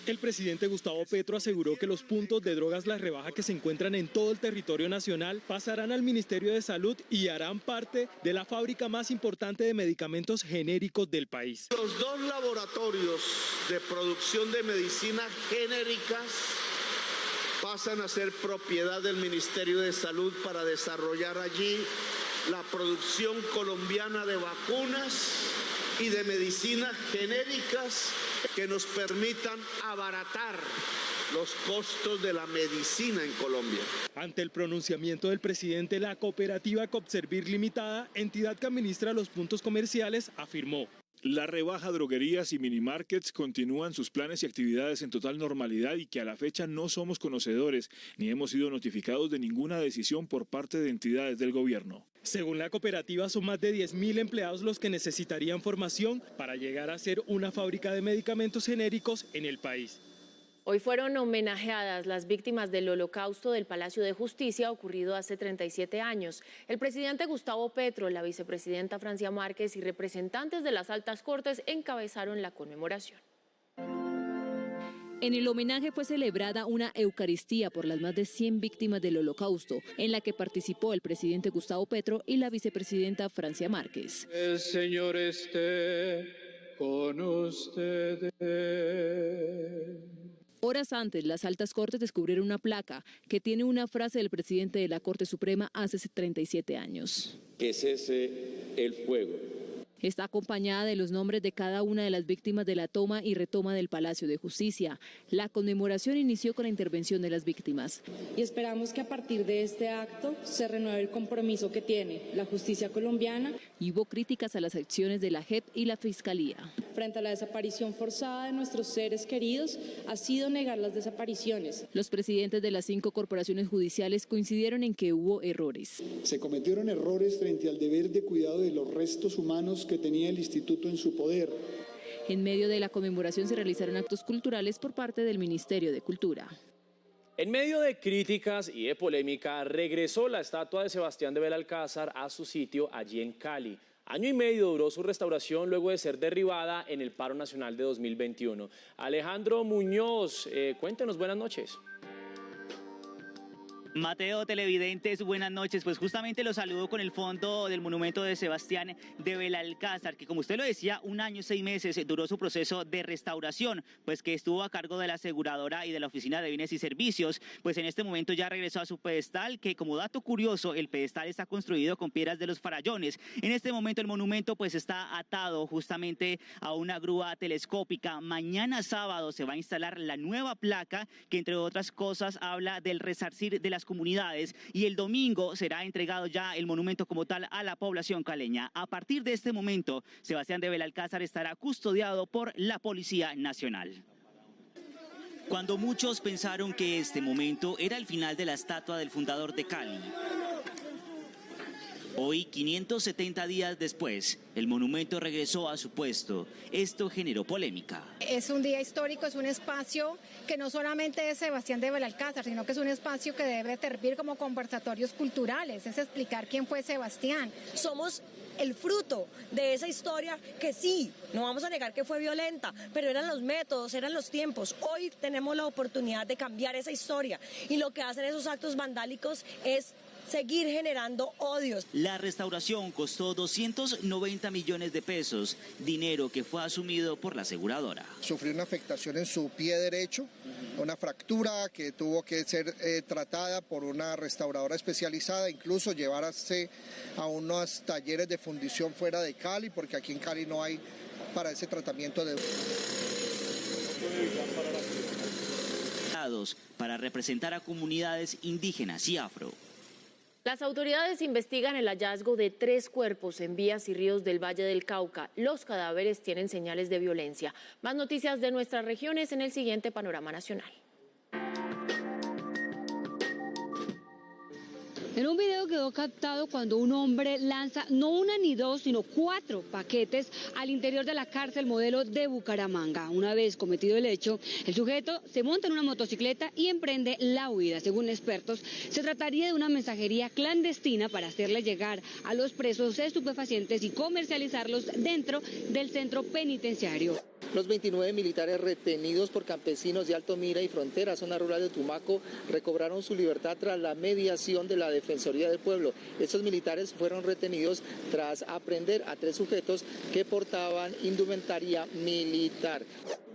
El presidente Gustavo Petro aseguró que los puntos de Drogas La Rebaja que se encuentran en todo el territorio nacional pasarán al Ministerio de Salud y harán parte de la fábrica más importante de medicamentos genéricos del país. Los 2 laboratorios de producción de medicinas genéricas pasan a ser propiedad del Ministerio de Salud para desarrollar allí la producción colombiana de vacunas y de medicinas genéricas que nos permitan abaratar los costos de la medicina en Colombia. Ante el pronunciamiento del presidente, la cooperativa Copservir Limitada, entidad que administra los puntos comerciales, afirmó: La Rebaja, droguerías y minimarkets continúan sus planes y actividades en total normalidad y que a la fecha no somos conocedores ni hemos sido notificados de ninguna decisión por parte de entidades del gobierno. Según la cooperativa, son más de 10.000 empleados los que necesitarían formación para llegar a ser una fábrica de medicamentos genéricos en el país. Hoy fueron homenajeadas las víctimas del Holocausto del Palacio de Justicia ocurrido hace 37 años. El presidente Gustavo Petro, la vicepresidenta Francia Márquez y representantes de las altas cortes encabezaron la conmemoración. En el homenaje fue celebrada una Eucaristía por las más de 100 víctimas del Holocausto, en la que participó el presidente Gustavo Petro y la vicepresidenta Francia Márquez. El Señor esté con ustedes. Horas antes, las altas cortes descubrieron una placa que tiene una frase del presidente de la Corte Suprema hace 37 años. Que cese el fuego. Está acompañada de los nombres de cada una de las víctimas de la toma y retoma del Palacio de Justicia. La conmemoración inició con la intervención de las víctimas. Y esperamos que a partir de este acto se renueve el compromiso que tiene la justicia colombiana. Y hubo críticas a las acciones de la JEP y la Fiscalía. Frente a la desaparición forzada de nuestros seres queridos, ha sido negar las desapariciones. Los presidentes de las 5 corporaciones judiciales coincidieron en que hubo errores. Se cometieron errores frente al deber de cuidado de los restos humanos que tenía el instituto en su poder. En medio de la conmemoración se realizaron actos culturales por parte del Ministerio de Cultura. En medio de críticas y de polémica, regresó la estatua de Sebastián de Belalcázar a su sitio allí en Cali. Año y medio duró su restauración luego de ser derribada en el paro nacional de 2021. Alejandro Muñoz, cuéntenos, buenas noches. Mateo, televidentes, buenas noches. Pues justamente los saludo con el fondo del monumento de Sebastián de Belalcázar, que como usted lo decía, 1 año y 6 meses duró su proceso de restauración, pues que estuvo a cargo de la aseguradora y de la Oficina de Bienes y Servicios. Pues en este momento ya regresó a su pedestal, que como dato curioso, el pedestal está construido con piedras de los Farallones. En este momento el monumento pues está atado justamente a una grúa telescópica. Mañana sábado se va a instalar la nueva placa, que entre otras cosas habla del resarcir de las comunidades, y el domingo será entregado ya el monumento como tal a la población caleña. A partir de este momento, Sebastián de Belalcázar estará custodiado por la Policía Nacional. Cuando muchos pensaron que este momento era el final de la estatua del fundador de Cali, Hoy, 570 días después, el monumento regresó a su puesto. Esto generó polémica. Es un día histórico, es un espacio que no solamente es Sebastián de Belalcázar, sino que es un espacio que debe servir como conversatorios culturales, es explicar quién fue Sebastián. Somos el fruto de esa historia que sí, no vamos a negar que fue violenta, pero eran los métodos, eran los tiempos. Hoy tenemos la oportunidad de cambiar esa historia y lo que hacen esos actos vandálicos es seguir generando odios. La restauración costó 290 millones de pesos, dinero que fue asumido por la aseguradora. Sufrió una afectación en su pie derecho, una fractura que tuvo que ser tratada por una restauradora especializada, incluso llevarse a unos talleres de fundición fuera de Cali, porque aquí en Cali no hay para ese tratamiento de... Para representar a comunidades indígenas y afro. Las autoridades investigan el hallazgo de 3 cuerpos en vías y ríos del Valle del Cauca. Los cadáveres tienen señales de violencia. Más noticias de nuestras regiones en el siguiente Panorama Nacional. En un video quedó captado cuando un hombre lanza no 1 ni 2, sino 4 paquetes al interior de la cárcel modelo de Bucaramanga. Una vez cometido el hecho, el sujeto se monta en una motocicleta y emprende la huida. Según expertos, se trataría de una mensajería clandestina para hacerle llegar a los presos estupefacientes y comercializarlos dentro del centro penitenciario. Los 29 militares retenidos por campesinos de Alto Mira y Frontera, zona rural de Tumaco, recobraron su libertad tras la mediación de la Defensoría del Pueblo. Estos militares fueron retenidos tras aprender a 3 sujetos que portaban indumentaria militar.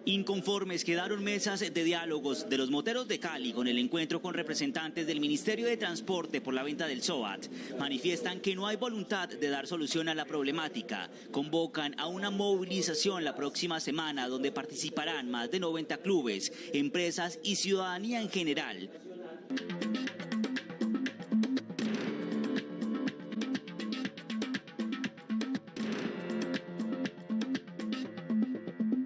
Inconformes quedaron mesas de diálogos de los moteros de Cali con el encuentro con representantes del Ministerio de Transporte por la venta del SOAT. Manifiestan que no hay voluntad de dar solución a la problemática. Convocan a una movilización la próxima semana donde participarán más de 90 clubes, empresas y ciudadanía en general.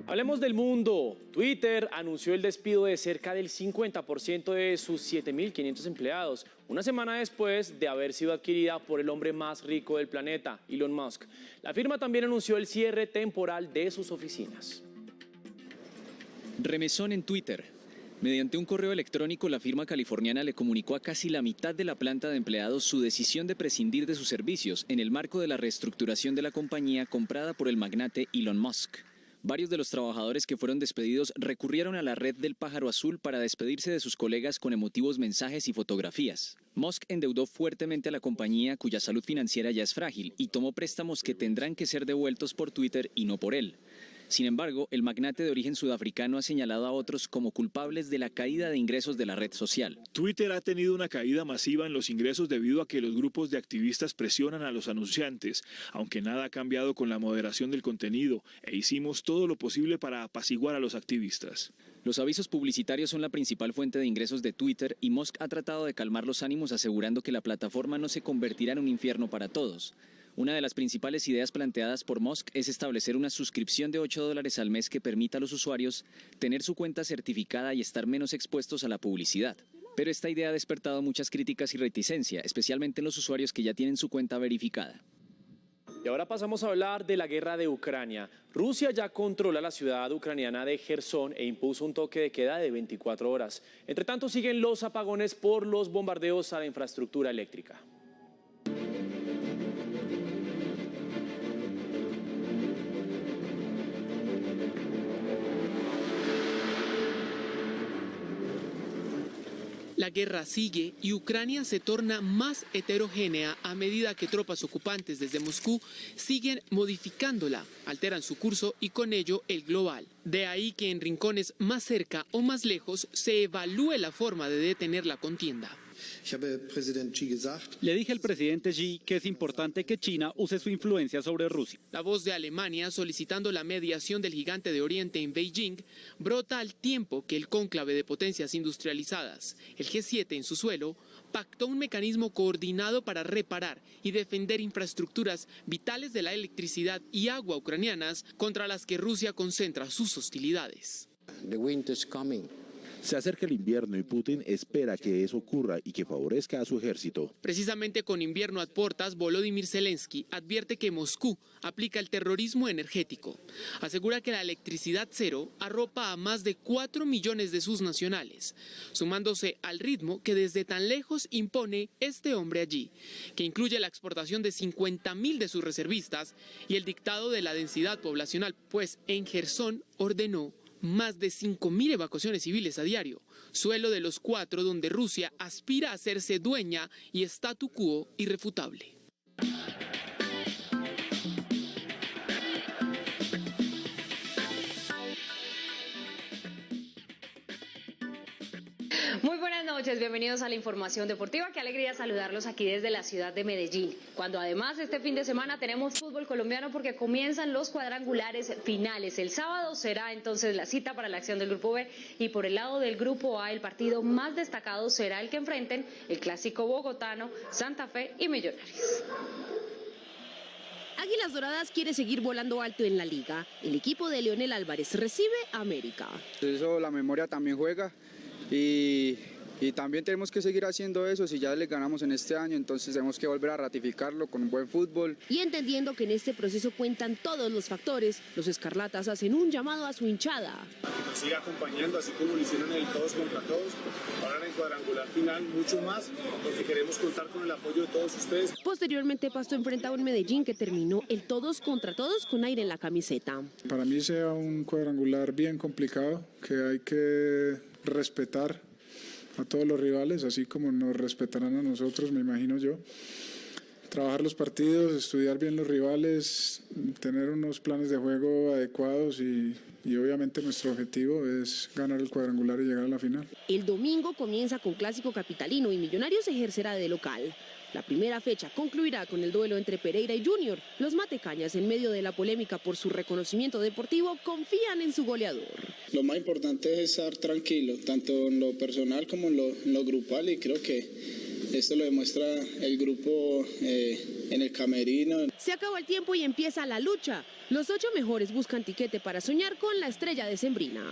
Hablemos del mundo. Twitter anunció el despido de cerca del 50% de sus 7.500 empleados, una semana después de haber sido adquirida por el hombre más rico del planeta, Elon Musk. La firma también anunció el cierre temporal de sus oficinas. Remesón en Twitter. Mediante un correo electrónico, la firma californiana le comunicó a casi la mitad de la planta de empleados su decisión de prescindir de sus servicios en el marco de la reestructuración de la compañía comprada por el magnate Elon Musk. Varios de los trabajadores que fueron despedidos recurrieron a la red del pájaro azul para despedirse de sus colegas con emotivos mensajes y fotografías. Musk endeudó fuertemente a la compañía, cuya salud financiera ya es frágil, y tomó préstamos que tendrán que ser devueltos por Twitter y no por él. Sin embargo, el magnate de origen sudafricano ha señalado a otros como culpables de la caída de ingresos de la red social. Twitter ha tenido una caída masiva en los ingresos debido a que los grupos de activistas presionan a los anunciantes, aunque nada ha cambiado con la moderación del contenido, e hicimos todo lo posible para apaciguar a los activistas. Los avisos publicitarios son la principal fuente de ingresos de Twitter y Musk ha tratado de calmar los ánimos asegurando que la plataforma no se convertirá en un infierno para todos. Una de las principales ideas planteadas por Musk es establecer una suscripción de $8 al mes que permita a los usuarios tener su cuenta certificada y estar menos expuestos a la publicidad. Pero esta idea ha despertado muchas críticas y reticencia, especialmente en los usuarios que ya tienen su cuenta verificada. Y ahora pasamos a hablar de la guerra de Ucrania. Rusia ya controla la ciudad ucraniana de Jersón e impuso un toque de queda de 24 horas. Entre tanto, siguen los apagones por los bombardeos a la infraestructura eléctrica. La guerra sigue y Ucrania se torna más heterogénea a medida que tropas ocupantes desde Moscú siguen modificándola, alteran su curso y con ello el global. De ahí que en rincones más cerca o más lejos se evalúe la forma de detener la contienda. Le dije al presidente Xi que es importante que China use su influencia sobre Rusia. La voz de Alemania solicitando la mediación del gigante de Oriente en Beijing brota al tiempo que el cónclave de potencias industrializadas, el G7 en su suelo, pactó un mecanismo coordinado para reparar y defender infraestructuras vitales de la electricidad y agua ucranianas contra las que Rusia concentra sus hostilidades. Se acerca el invierno y Putin espera que eso ocurra y que favorezca a su ejército. Precisamente con invierno a puertas, Volodymyr Zelensky advierte que Moscú aplica el terrorismo energético. Asegura que la electricidad cero arropa a más de 4 millones de sus nacionales, sumándose al ritmo que desde tan lejos impone este hombre allí, que incluye la exportación de 50.000 de sus reservistas y el dictado de la densidad poblacional, pues en Jersón ordenó más de 5.000 evacuaciones civiles a diario, suelo de los 4 donde Rusia aspira a hacerse dueña y statu quo irrefutable. Muy buenas noches, bienvenidos a la información deportiva. Qué alegría saludarlos aquí desde la ciudad de Medellín, cuando además este fin de semana tenemos fútbol colombiano porque comienzan los cuadrangulares finales. El sábado será entonces la cita para la acción del Grupo B y por el lado del Grupo A el partido más destacado será el que enfrenten el clásico bogotano, Santa Fe y Millonarios. Águilas Doradas quiere seguir volando alto en la liga. El equipo de Leonel Álvarez recibe a América. Eso, la memoria también juega. Y también tenemos que seguir haciendo eso. Si ya le ganamos en este año, entonces tenemos que volver a ratificarlo con un buen fútbol. Y entendiendo que en este proceso cuentan todos los factores, los escarlatas hacen un llamado a su hinchada. Que nos siga acompañando, así como lo hicieron en el todos contra todos, ahora en el cuadrangular final mucho más, porque queremos contar con el apoyo de todos ustedes. Posteriormente Pasto enfrenta a un Medellín que terminó el todos contra todos con aire en la camiseta. Para mí sea un cuadrangular bien complicado, que hay que respetar a todos los rivales, así como nos respetarán a nosotros, me imagino yo. Trabajar los partidos, estudiar bien los rivales, tener unos planes de juego adecuados y obviamente nuestro objetivo es ganar el cuadrangular y llegar a la final. El domingo comienza con clásico capitalino y Millonarios ejercerá de local. La primera fecha concluirá con el duelo entre Pereira y Junior. Los matecañas, en medio de la polémica por su reconocimiento deportivo, confían en su goleador. Lo más importante es estar tranquilo, tanto en lo personal como en lo grupal, y creo que esto lo demuestra el grupo en el camerino. Se acaba el tiempo y empieza la lucha. Los 8 mejores buscan tiquete para soñar con la estrella decembrina.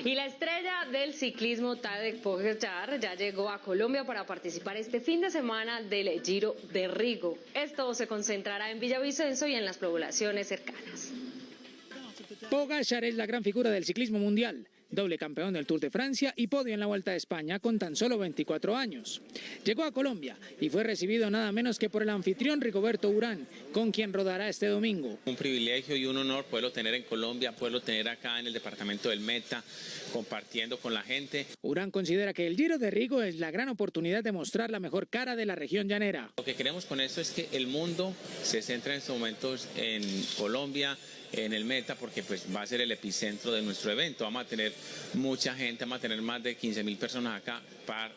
Y la estrella del ciclismo, Tadej Pogačar, ya llegó a Colombia para participar este fin de semana del Giro de Rigo. Esto se concentrará en Villavicencio y en las poblaciones cercanas. Pogačar es la gran figura del ciclismo mundial, doble campeón del Tour de Francia y podio en la Vuelta a España con tan solo 24 años. Llegó a Colombia y fue recibido nada menos que por el anfitrión Rigoberto Urán, con quien rodará este domingo. Un privilegio y un honor poderlo tener en Colombia, poderlo tener acá en el departamento del Meta, compartiendo con la gente. Urán considera que el Giro de Rigo es la gran oportunidad de mostrar la mejor cara de la región llanera. Lo que queremos con esto es que el mundo se centre en estos momentos en Colombia, en el Meta, porque pues va a ser el epicentro de nuestro evento. Vamos a tener mucha gente, vamos a tener más de 15.000 personas acá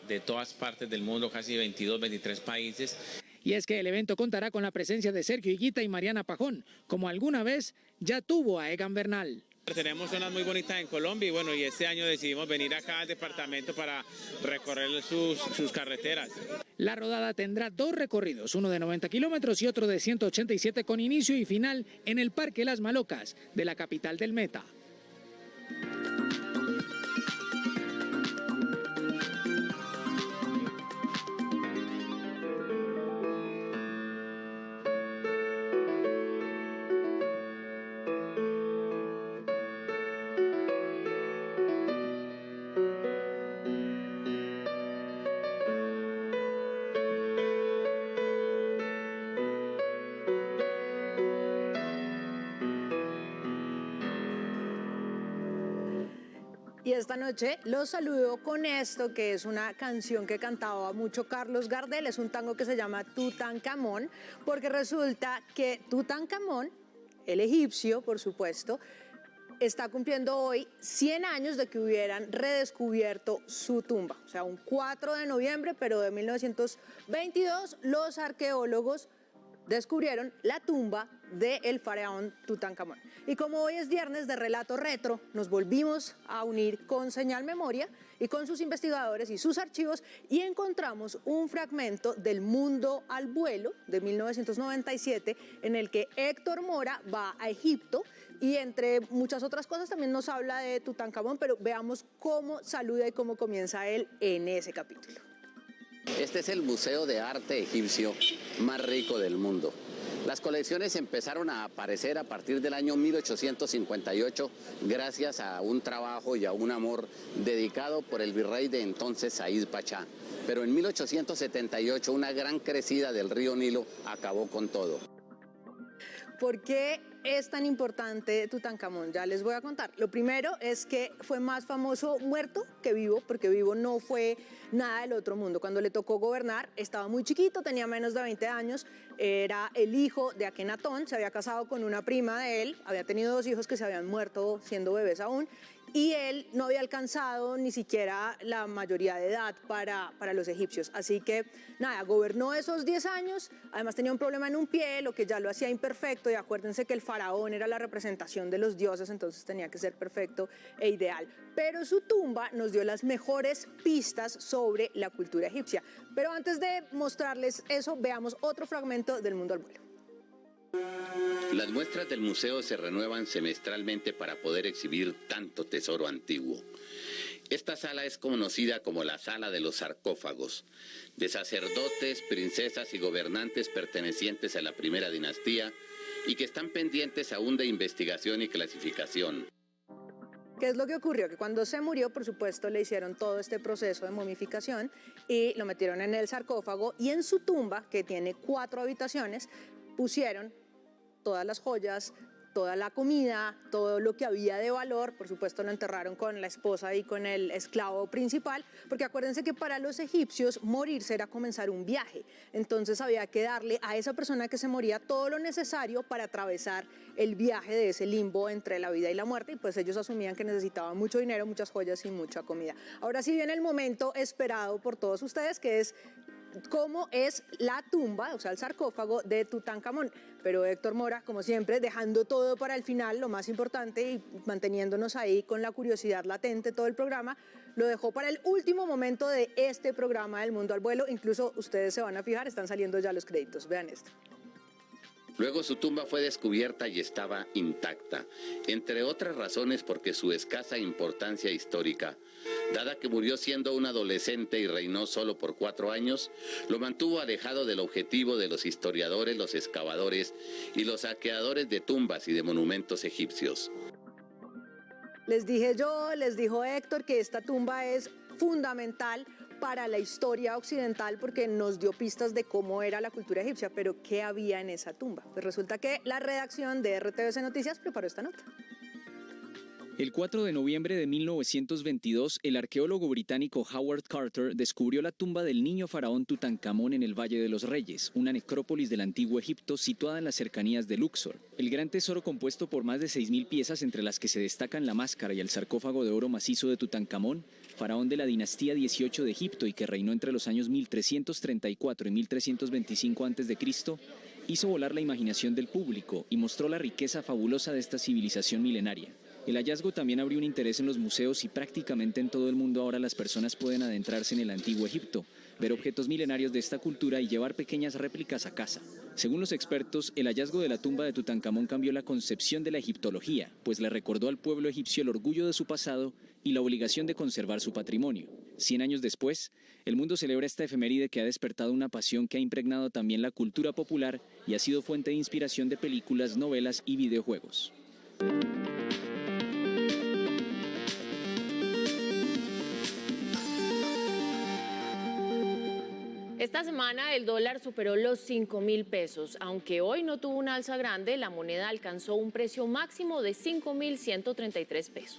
de todas partes del mundo, casi 22, 23 países. Y es que el evento contará con la presencia de Sergio Higuita y Mariana Pajón, como alguna vez ya tuvo a Egan Bernal. Tenemos zonas muy bonitas en Colombia y bueno, y este año decidimos venir acá al departamento para recorrer sus carreteras. La rodada tendrá 2 recorridos, uno de 90 kilómetros y otro de 187 con inicio y final en el Parque Las Malocas de la capital del Meta. Y esta noche los saludo con esto, que es una canción que cantaba mucho Carlos Gardel. Es un tango que se llama Tutankamón, porque resulta que Tutankamón, el egipcio, por supuesto, está cumpliendo hoy 100 años de que hubieran redescubierto su tumba. O sea, un 4 de noviembre, pero de 1922, los arqueólogos descubrieron la tumba del faraón Tutankamón. Y como hoy es viernes de Relato Retro, nos volvimos a unir con Señal Memoria y con sus investigadores y sus archivos y encontramos un fragmento del Mundo al Vuelo de 1997 en el que Héctor Mora va a Egipto y entre muchas otras cosas también nos habla de Tutankamón, pero veamos cómo saluda y cómo comienza él en ese capítulo. Este es el museo de arte egipcio más rico del mundo. Las colecciones empezaron a aparecer a partir del año 1858 gracias a un trabajo y a un amor dedicado por el virrey de entonces, Said Pachá. Pero en 1878 una gran crecida del río Nilo acabó con todo. ¿Por qué es tan importante Tutankamón? Ya les voy a contar. Lo primero es que fue más famoso muerto que vivo, porque vivo no fue nada del otro mundo. Cuando le tocó gobernar, estaba muy chiquito, tenía menos de 20 años, era el hijo de Akenatón, se había casado con una prima de él, había tenido 2 hijos que se habían muerto siendo bebés aún, y él no había alcanzado ni siquiera la mayoría de edad para los egipcios. Así que, nada, gobernó esos 10 años, además tenía un problema en un pie, lo que ya lo hacía imperfecto, y acuérdense que el faraón era la representación de los dioses, entonces tenía que ser perfecto e ideal. Pero su tumba nos dio las mejores pistas sobre la cultura egipcia. Pero antes de mostrarles eso, veamos otro fragmento del Mundo al Vuelo. Las muestras del museo se renuevan semestralmente para poder exhibir tanto tesoro antiguo. Esta sala es conocida como la sala de los sarcófagos, de sacerdotes, princesas y gobernantes pertenecientes a la primera dinastía y que están pendientes aún de investigación y clasificación. ¿Qué es lo que ocurrió? Que cuando se murió, por supuesto, le hicieron todo este proceso de momificación y lo metieron en el sarcófago, y en su tumba, que tiene 4 habitaciones, pusieron todas las joyas, toda la comida, todo lo que había de valor. Por supuesto lo enterraron con la esposa y con el esclavo principal, porque acuérdense que para los egipcios morirse era comenzar un viaje, entonces había que darle a esa persona que se moría todo lo necesario para atravesar el viaje de ese limbo entre la vida y la muerte, y pues ellos asumían que necesitaban mucho dinero, muchas joyas y mucha comida. Ahora sí viene el momento esperado por todos ustedes, que es cómo es la tumba, o sea, el sarcófago de Tutankamón. Pero Héctor Mora, como siempre, dejando todo para el final, lo más importante, y manteniéndonos ahí con la curiosidad latente todo el programa, lo dejó para el último momento de este programa del Mundo al Vuelo. Incluso ustedes se van a fijar, están saliendo ya los créditos. Vean esto. Luego su tumba fue descubierta y estaba intacta, entre otras razones porque su escasa importancia histórica, dada que murió siendo un adolescente y reinó solo por 4 años, lo mantuvo alejado del objetivo de los historiadores, los excavadores y los saqueadores de tumbas y de monumentos egipcios. Les dije yo, les dijo Héctor, que esta tumba es fundamental para la historia occidental porque nos dio pistas de cómo era la cultura egipcia, pero ¿qué había en esa tumba? Pues resulta que la redacción de RTVC Noticias preparó esta nota. El 4 de noviembre de 1922, el arqueólogo británico Howard Carter descubrió la tumba del niño faraón Tutankamón en el Valle de los Reyes, una necrópolis del antiguo Egipto situada en las cercanías de Luxor. El gran tesoro, compuesto por más de 6.000 piezas, entre las que se destacan la máscara y el sarcófago de oro macizo de Tutankamón, faraón de la dinastía 18 de Egipto y que reinó entre los años 1334 y 1325 a.C., hizo volar la imaginación del público y mostró la riqueza fabulosa de esta civilización milenaria. El hallazgo también abrió un interés en los museos y prácticamente en todo el mundo ahora las personas pueden adentrarse en el antiguo Egipto, ver objetos milenarios de esta cultura y llevar pequeñas réplicas a casa. Según los expertos, el hallazgo de la tumba de Tutankamón cambió la concepción de la egiptología, pues le recordó al pueblo egipcio el orgullo de su pasado y la obligación de conservar su patrimonio. 100 años después, el mundo celebra esta efeméride que ha despertado una pasión que ha impregnado también la cultura popular y ha sido fuente de inspiración de películas, novelas y videojuegos. Esta semana el dólar superó los 5.000 pesos. Aunque hoy no tuvo una alza grande, la moneda alcanzó un precio máximo de 5.133 pesos.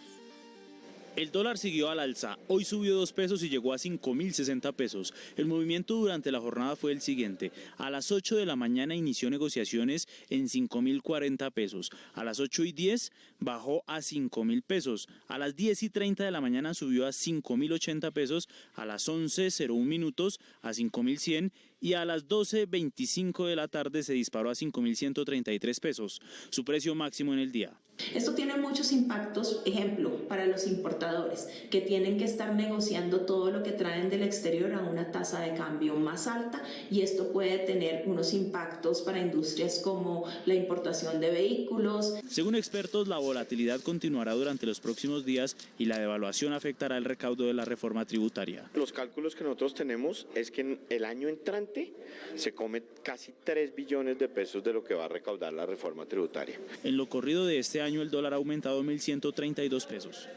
El dólar siguió al alza, hoy subió 2 pesos y llegó a 5.060 pesos. El movimiento durante la jornada fue el siguiente: a las 8 de la mañana inició negociaciones en 5.040 pesos, a las 8:10 bajó a 5.000 pesos, a las 10:30 de la mañana subió a 5.080 pesos, a las 11:01 minutos a 5.100 y a las 12:25 de la tarde se disparó a 5.133 pesos, su precio máximo en el día. Esto tiene muchos impactos, ejemplo, para los importadores, que tienen que estar negociando todo lo que traen del exterior a una tasa de cambio más alta, y esto puede tener unos impactos para industrias como la importación de vehículos. Según expertos, la volatilidad continuará durante los próximos días y la devaluación afectará el recaudo de la reforma tributaria. Los cálculos que nosotros tenemos es que en el año entrante se come casi 3 billones de pesos de lo que va a recaudar la reforma tributaria. En lo corrido de este año el dólar ha aumentado 1.132 pesos.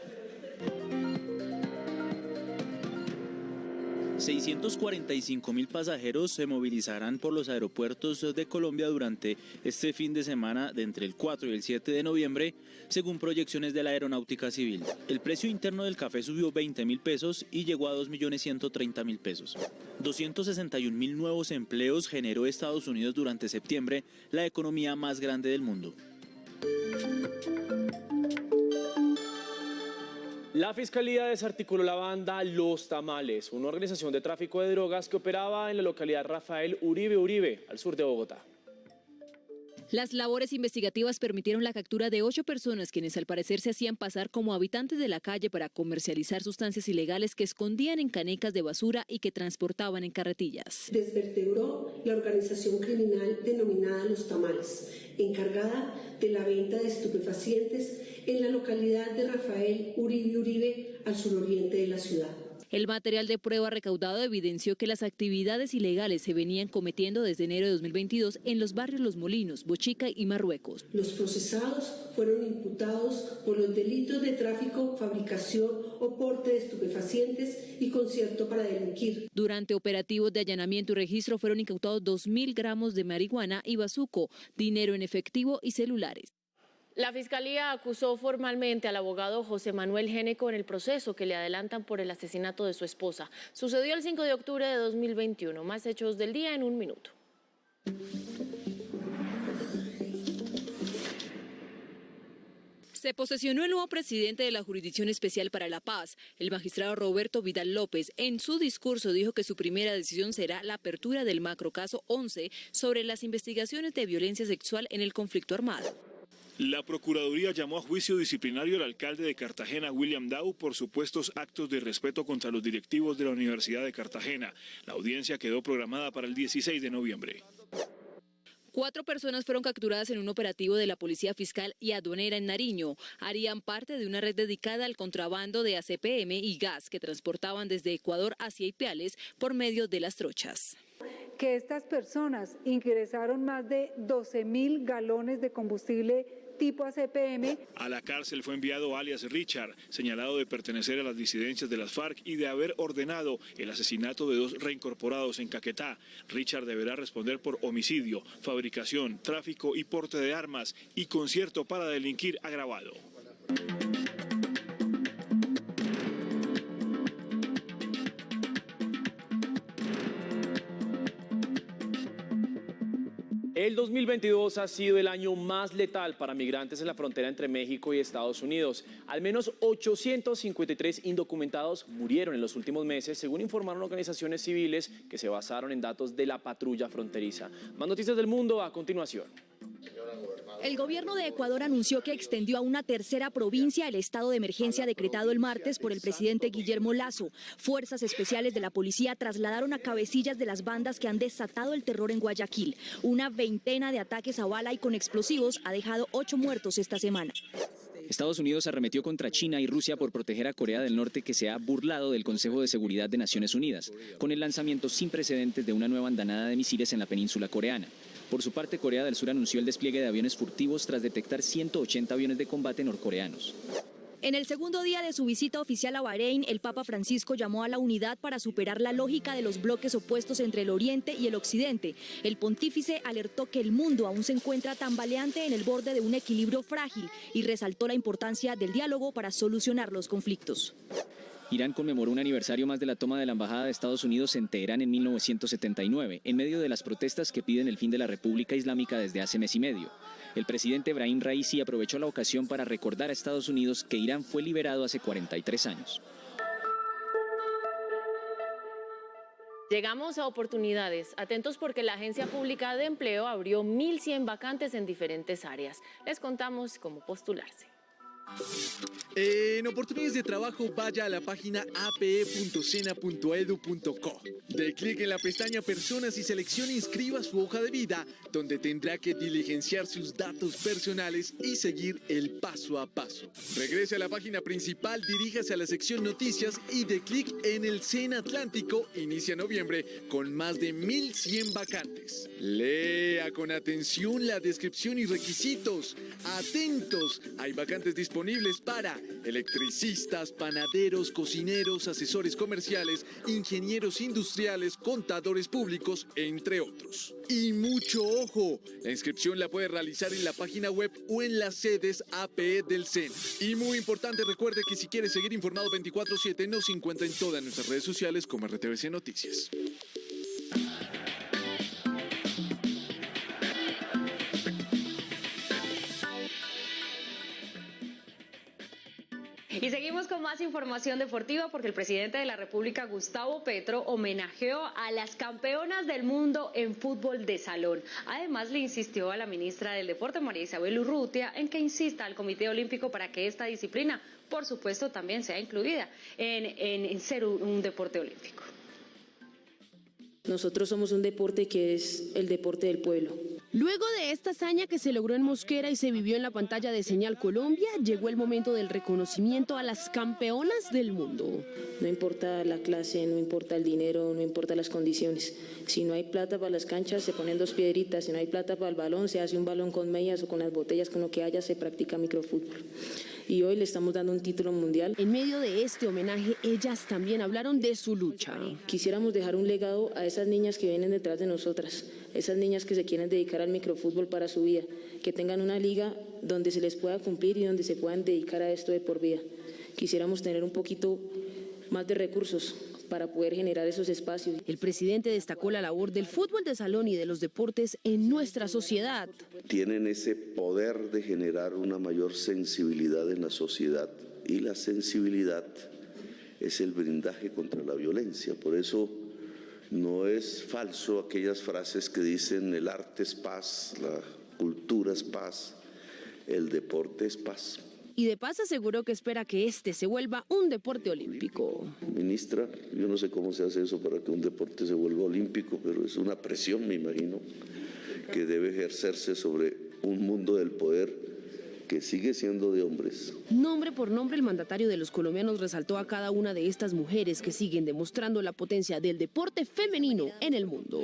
645.000 pasajeros se movilizarán por los aeropuertos de Colombia durante este fin de semana de entre el 4 y el 7 de noviembre, según proyecciones de la Aeronáutica Civil. El precio interno del café subió 20.000 pesos y llegó a 2.130.000 pesos. 261.000 nuevos empleos generó Estados Unidos durante septiembre, la economía más grande del mundo. La Fiscalía desarticuló la banda Los Tamales, una organización de tráfico de drogas que operaba en la localidad Rafael Uribe, al sur de Bogotá. Las labores investigativas permitieron la captura de 8 personas quienes al parecer se hacían pasar como habitantes de la calle para comercializar sustancias ilegales que escondían en canecas de basura y que transportaban en carretillas. Desvertebró la organización criminal denominada Los Tamales, encargada de la venta de estupefacientes en la localidad de Rafael Uribe, al suroriente de la ciudad. El material de prueba recaudado evidenció que las actividades ilegales se venían cometiendo desde enero de 2022 en los barrios Los Molinos, Bochica y Marruecos. Los procesados fueron imputados por los delitos de tráfico, fabricación o porte de estupefacientes y concierto para delinquir. Durante operativos de allanamiento y registro fueron incautados 2.000 gramos de marihuana y bazuco, dinero en efectivo y celulares. La Fiscalía acusó formalmente al abogado José Manuel Géneco en el proceso que le adelantan por el asesinato de su esposa. Sucedió el 5 de octubre de 2021. Más hechos del día en un minuto. Se posesionó el nuevo presidente de la Jurisdicción Especial para la Paz, el magistrado Roberto Vidal López. En su discurso dijo que su primera decisión será la apertura del macrocaso 11 sobre las investigaciones de violencia sexual en el conflicto armado. La Procuraduría llamó a juicio disciplinario al alcalde de Cartagena, William Dow, por supuestos actos de respeto contra los directivos de la Universidad de Cartagena. La audiencia quedó programada para el 16 de noviembre. 4 personas fueron capturadas en un operativo de la Policía Fiscal y Aduanera en Nariño. Harían parte de una red dedicada al contrabando de ACPM y gas que transportaban desde Ecuador hacia Ipiales por medio de las trochas. Que estas personas ingresaron más de 12.000 galones de combustible tipo ACPM. A la cárcel fue enviado alias Richard, señalado de pertenecer a las disidencias de las FARC y de haber ordenado el asesinato de 2 reincorporados en Caquetá. Richard deberá responder por homicidio, fabricación, tráfico y porte de armas y concierto para delinquir agravado. El 2022 ha sido el año más letal para migrantes en la frontera entre México y Estados Unidos. Al menos 853 indocumentados murieron en los últimos meses, según informaron organizaciones civiles que se basaron en datos de la patrulla fronteriza. Más noticias del mundo a continuación. El gobierno de Ecuador anunció que extendió a una tercera provincia el estado de emergencia decretado el martes por el presidente Guillermo Lasso. Fuerzas especiales de la policía trasladaron a cabecillas de las bandas que han desatado el terror en Guayaquil. Una veintena de ataques a bala y con explosivos ha dejado 8 muertos esta semana. Estados Unidos arremetió contra China y Rusia por proteger a Corea del Norte, que se ha burlado del Consejo de Seguridad de Naciones Unidas, con el lanzamiento sin precedentes de una nueva andanada de misiles en la península coreana. Por su parte, Corea del Sur anunció el despliegue de aviones furtivos tras detectar 180 aviones de combate norcoreanos. En el segundo día de su visita oficial a Bahrein, el Papa Francisco llamó a la unidad para superar la lógica de los bloques opuestos entre el Oriente y el Occidente. El pontífice alertó que el mundo aún se encuentra tambaleante en el borde de un equilibrio frágil y resaltó la importancia del diálogo para solucionar los conflictos. Irán conmemoró un aniversario más de la toma de la Embajada de Estados Unidos en Teherán en 1979, en medio de las protestas que piden el fin de la República Islámica desde hace mes y medio. El presidente Ebrahim Raisi aprovechó la ocasión para recordar a Estados Unidos que Irán fue liberado hace 43 años. Llegamos a oportunidades. Atentos porque la Agencia Pública de Empleo abrió 1.100 vacantes en diferentes áreas. Les contamos cómo postularse. En oportunidades de trabajo, vaya a la página ape.sena.edu.co. Dé clic en la pestaña Personas y seleccione Inscriba su hoja de vida, donde tendrá que diligenciar sus datos personales y seguir el paso a paso. Regrese a la página principal, diríjase a la sección Noticias y dé clic en el SENA Atlántico. Inicia noviembre con más de 1.100 vacantes. Lea con atención la descripción y requisitos. Atentos, hay vacantes disponibles para electricistas, panaderos, cocineros, asesores comerciales, ingenieros industriales, contadores públicos, entre otros. Y mucho ojo, la inscripción la puede realizar en la página web o en las sedes APE del SENA. Y muy importante, recuerde que si quiere seguir informado 24/7, nos encuentra en todas nuestras redes sociales como RTVC Noticias. Y seguimos con más información deportiva porque el presidente de la República, Gustavo Petro, homenajeó a las campeonas del mundo en fútbol de salón. Además, le insistió a la ministra del Deporte, María Isabel Urrutia, en que insista al Comité Olímpico para que esta disciplina, por supuesto, también sea incluida en ser un deporte olímpico. Nosotros somos un deporte que es el deporte del pueblo. Luego de esta hazaña que se logró en Mosquera y se vivió en la pantalla de Señal Colombia, llegó el momento del reconocimiento a las campeonas del mundo. No importa la clase, no importa el dinero, no importa las condiciones. Si no hay plata para las canchas, se ponen 2 piedritas. Si no hay plata para el balón, se hace un balón con medias o con las botellas, con lo que haya, se practica microfútbol. Y hoy le estamos dando un título mundial. En medio de este homenaje, ellas también hablaron de su lucha. Quisiéramos dejar un legado a esas niñas que vienen detrás de nosotras, esas niñas que se quieren dedicar al microfútbol para su vida, que tengan una liga donde se les pueda cumplir y donde se puedan dedicar a esto de por vida. Quisiéramos tener un poquito más de recursos para poder generar esos espacios. El presidente destacó la labor del fútbol de salón y de los deportes en nuestra sociedad. Tienen ese poder de generar una mayor sensibilidad en la sociedad, y la sensibilidad es el blindaje contra la violencia. Por eso no es falso aquellas frases que dicen el arte es paz, la cultura es paz, el deporte es paz. Y de paso aseguró que espera que este se vuelva un deporte olímpico. Ministra, yo no sé cómo se hace eso para que un deporte se vuelva olímpico, pero es una presión, me imagino, que debe ejercerse sobre un mundo del poder que sigue siendo de hombres. Nombre por nombre, el mandatario de los colombianos resaltó a cada una de estas mujeres que siguen demostrando la potencia del deporte femenino en el mundo.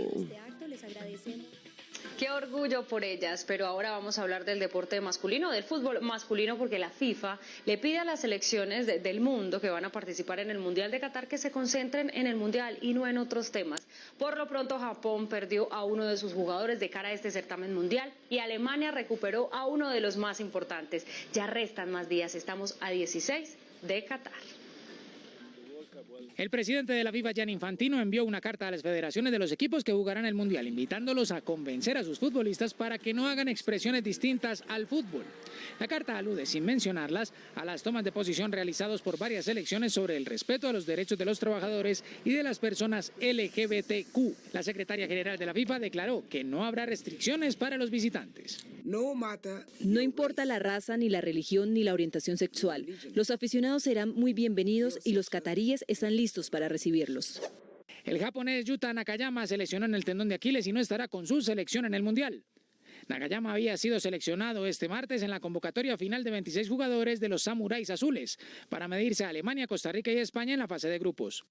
Qué orgullo por ellas, pero ahora vamos a hablar del deporte masculino, del fútbol masculino, porque la FIFA le pide a las selecciones del mundo que van a participar en el Mundial de Qatar que se concentren en el Mundial y no en otros temas. Por lo pronto, Japón perdió a uno de sus jugadores de cara a este certamen mundial y Alemania recuperó a uno de los más importantes. Ya restan más días, estamos a 16 de Qatar. El presidente de la FIFA, Gianni Infantino, envió una carta a las federaciones de los equipos que jugarán el Mundial, invitándolos a convencer a sus futbolistas para que no hagan expresiones distintas al fútbol. La carta alude, sin mencionarlas, a las tomas de posición realizadas por varias selecciones sobre el respeto a los derechos de los trabajadores y de las personas LGBTQ. La secretaria general de la FIFA declaró que no habrá restricciones para los visitantes. No importa la raza, ni la religión, ni la orientación sexual. Los aficionados serán muy bienvenidos y los cataríes están listos para recibirlos. El japonés Yuta Nakayama se lesionó en el tendón de Aquiles y no estará con su selección en el Mundial. Nakayama había sido seleccionado este martes en la convocatoria final de 26 jugadores de los Samuráis Azules para medirse a Alemania, Costa Rica y España en la fase de grupos.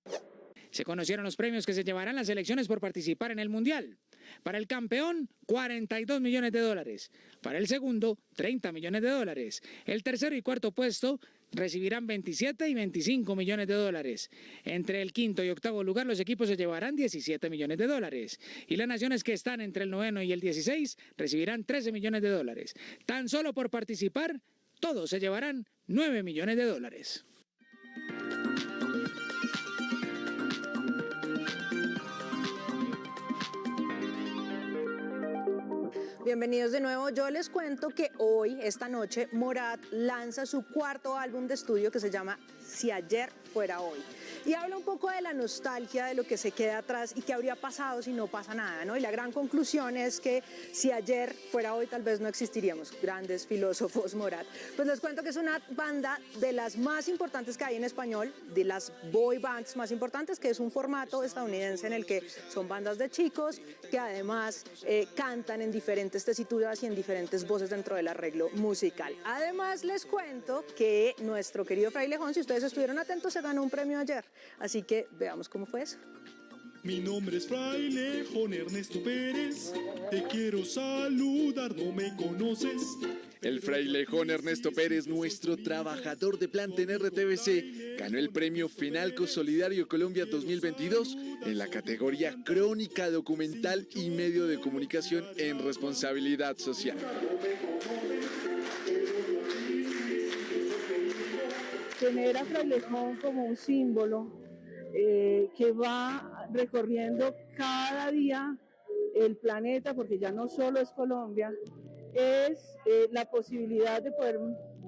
Se conocieron los premios que se llevarán las selecciones por participar en el Mundial. Para el campeón, $42 millones. Para el segundo, $30 millones. El tercero y cuarto puesto recibirán 27 y 25 millones de dólares. Entre el quinto y octavo lugar, los equipos se llevarán 17 millones de dólares. Y las naciones que están entre el noveno y el 16 recibirán 13 millones de dólares. Tan solo por participar, todos se llevarán 9 millones de dólares. Bienvenidos de nuevo. Yo les cuento que hoy, esta noche, Morat lanza su cuarto álbum de estudio que se llama Si ayer fuera hoy. y habla un poco de la nostalgia de lo que se queda atrás y qué habría pasado si no pasa nada, ¿no? Y la gran conclusión es que si ayer fuera hoy tal vez no existiríamos. Grandes filósofos, Morat. Pues les cuento que es una banda de las más importantes que hay en español, de las boy bands más importantes, que es un formato estadounidense en el que son bandas de chicos que además cantan en diferentes tesituras y en diferentes voces dentro del arreglo musical. Además les cuento que nuestro querido Frailejón, si ustedes estuvieron atentos, se ganó un premio ayer, así que veamos cómo fue eso. Mi nombre es Frailejón Ernesto Pérez, te quiero saludar, no me conoces. El frailejón Ernesto Pérez, nuestro trabajador de planta en RTBC, ganó el premio Fenalco Solidario Colombia 2022 en la categoría Crónica Documental y Medio de Comunicación en Responsabilidad Social. Tener a Frailejón como un símbolo que va recorriendo cada día el planeta, porque ya no solo es Colombia, es la posibilidad de poder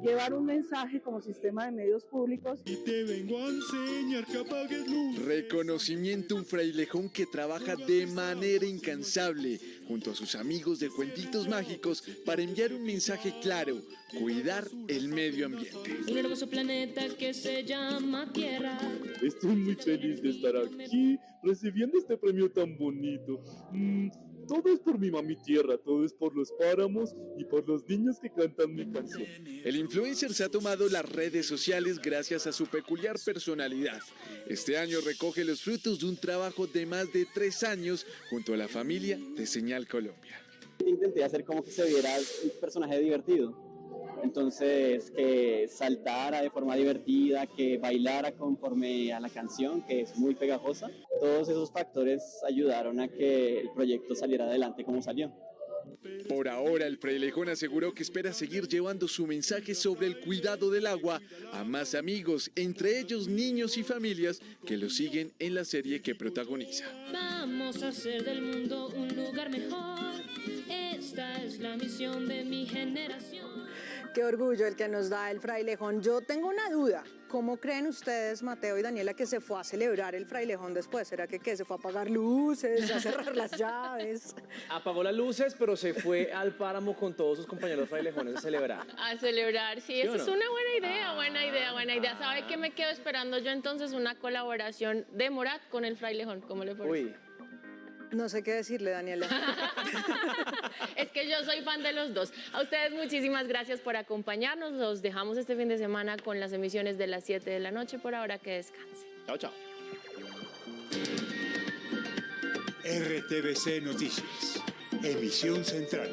llevar un mensaje como sistema de medios públicos. Y te vengo a enseñar que apagues luz. Reconocimiento a un frailejón que trabaja de manera incansable junto a sus amigos de Cuentitos Mágicos para enviar un mensaje claro: cuidar el medio ambiente. Un hermoso planeta que se llama Tierra. Estoy muy feliz de estar aquí recibiendo este premio tan bonito. Todo es por mi mami tierra, todo es por los páramos y por los niños que cantan mi canción. El influencer se ha tomado las redes sociales gracias a su peculiar personalidad. Este año recoge los frutos de un trabajo de más de 3 años junto a la familia de Señal Colombia. Intenté hacer como que se viera un personaje divertido. Entonces, que saltara de forma divertida, que bailara conforme a la canción, que es muy pegajosa. Todos esos factores ayudaron a que el proyecto saliera adelante como salió. Por ahora, el frailejón aseguró que espera seguir llevando su mensaje sobre el cuidado del agua a más amigos, entre ellos niños y familias que lo siguen en la serie que protagoniza. Vamos a hacer del mundo un lugar mejor. Esta es la misión de mi generación. Qué orgullo el que nos da el Frailejón. Yo tengo una duda. ¿Cómo creen ustedes, Mateo y Daniela, que se fue a celebrar el Frailejón después? ¿Será que se fue a apagar luces, a cerrar las llaves? Apagó las luces, pero se fue al páramo con todos sus compañeros frailejones a celebrar. A celebrar, sí, esa es una buena idea. ¿Sabe qué me quedo esperando yo entonces? Una colaboración de Morat con el Frailejón, ¿cómo le parece? Uy. No sé qué decirle, Daniela. Es que yo soy fan de los dos. A ustedes muchísimas gracias por acompañarnos. Los dejamos este fin de semana con las emisiones de las 7 de la noche. Por ahora que descansen. Chao, chao. RTBC Noticias, emisión central.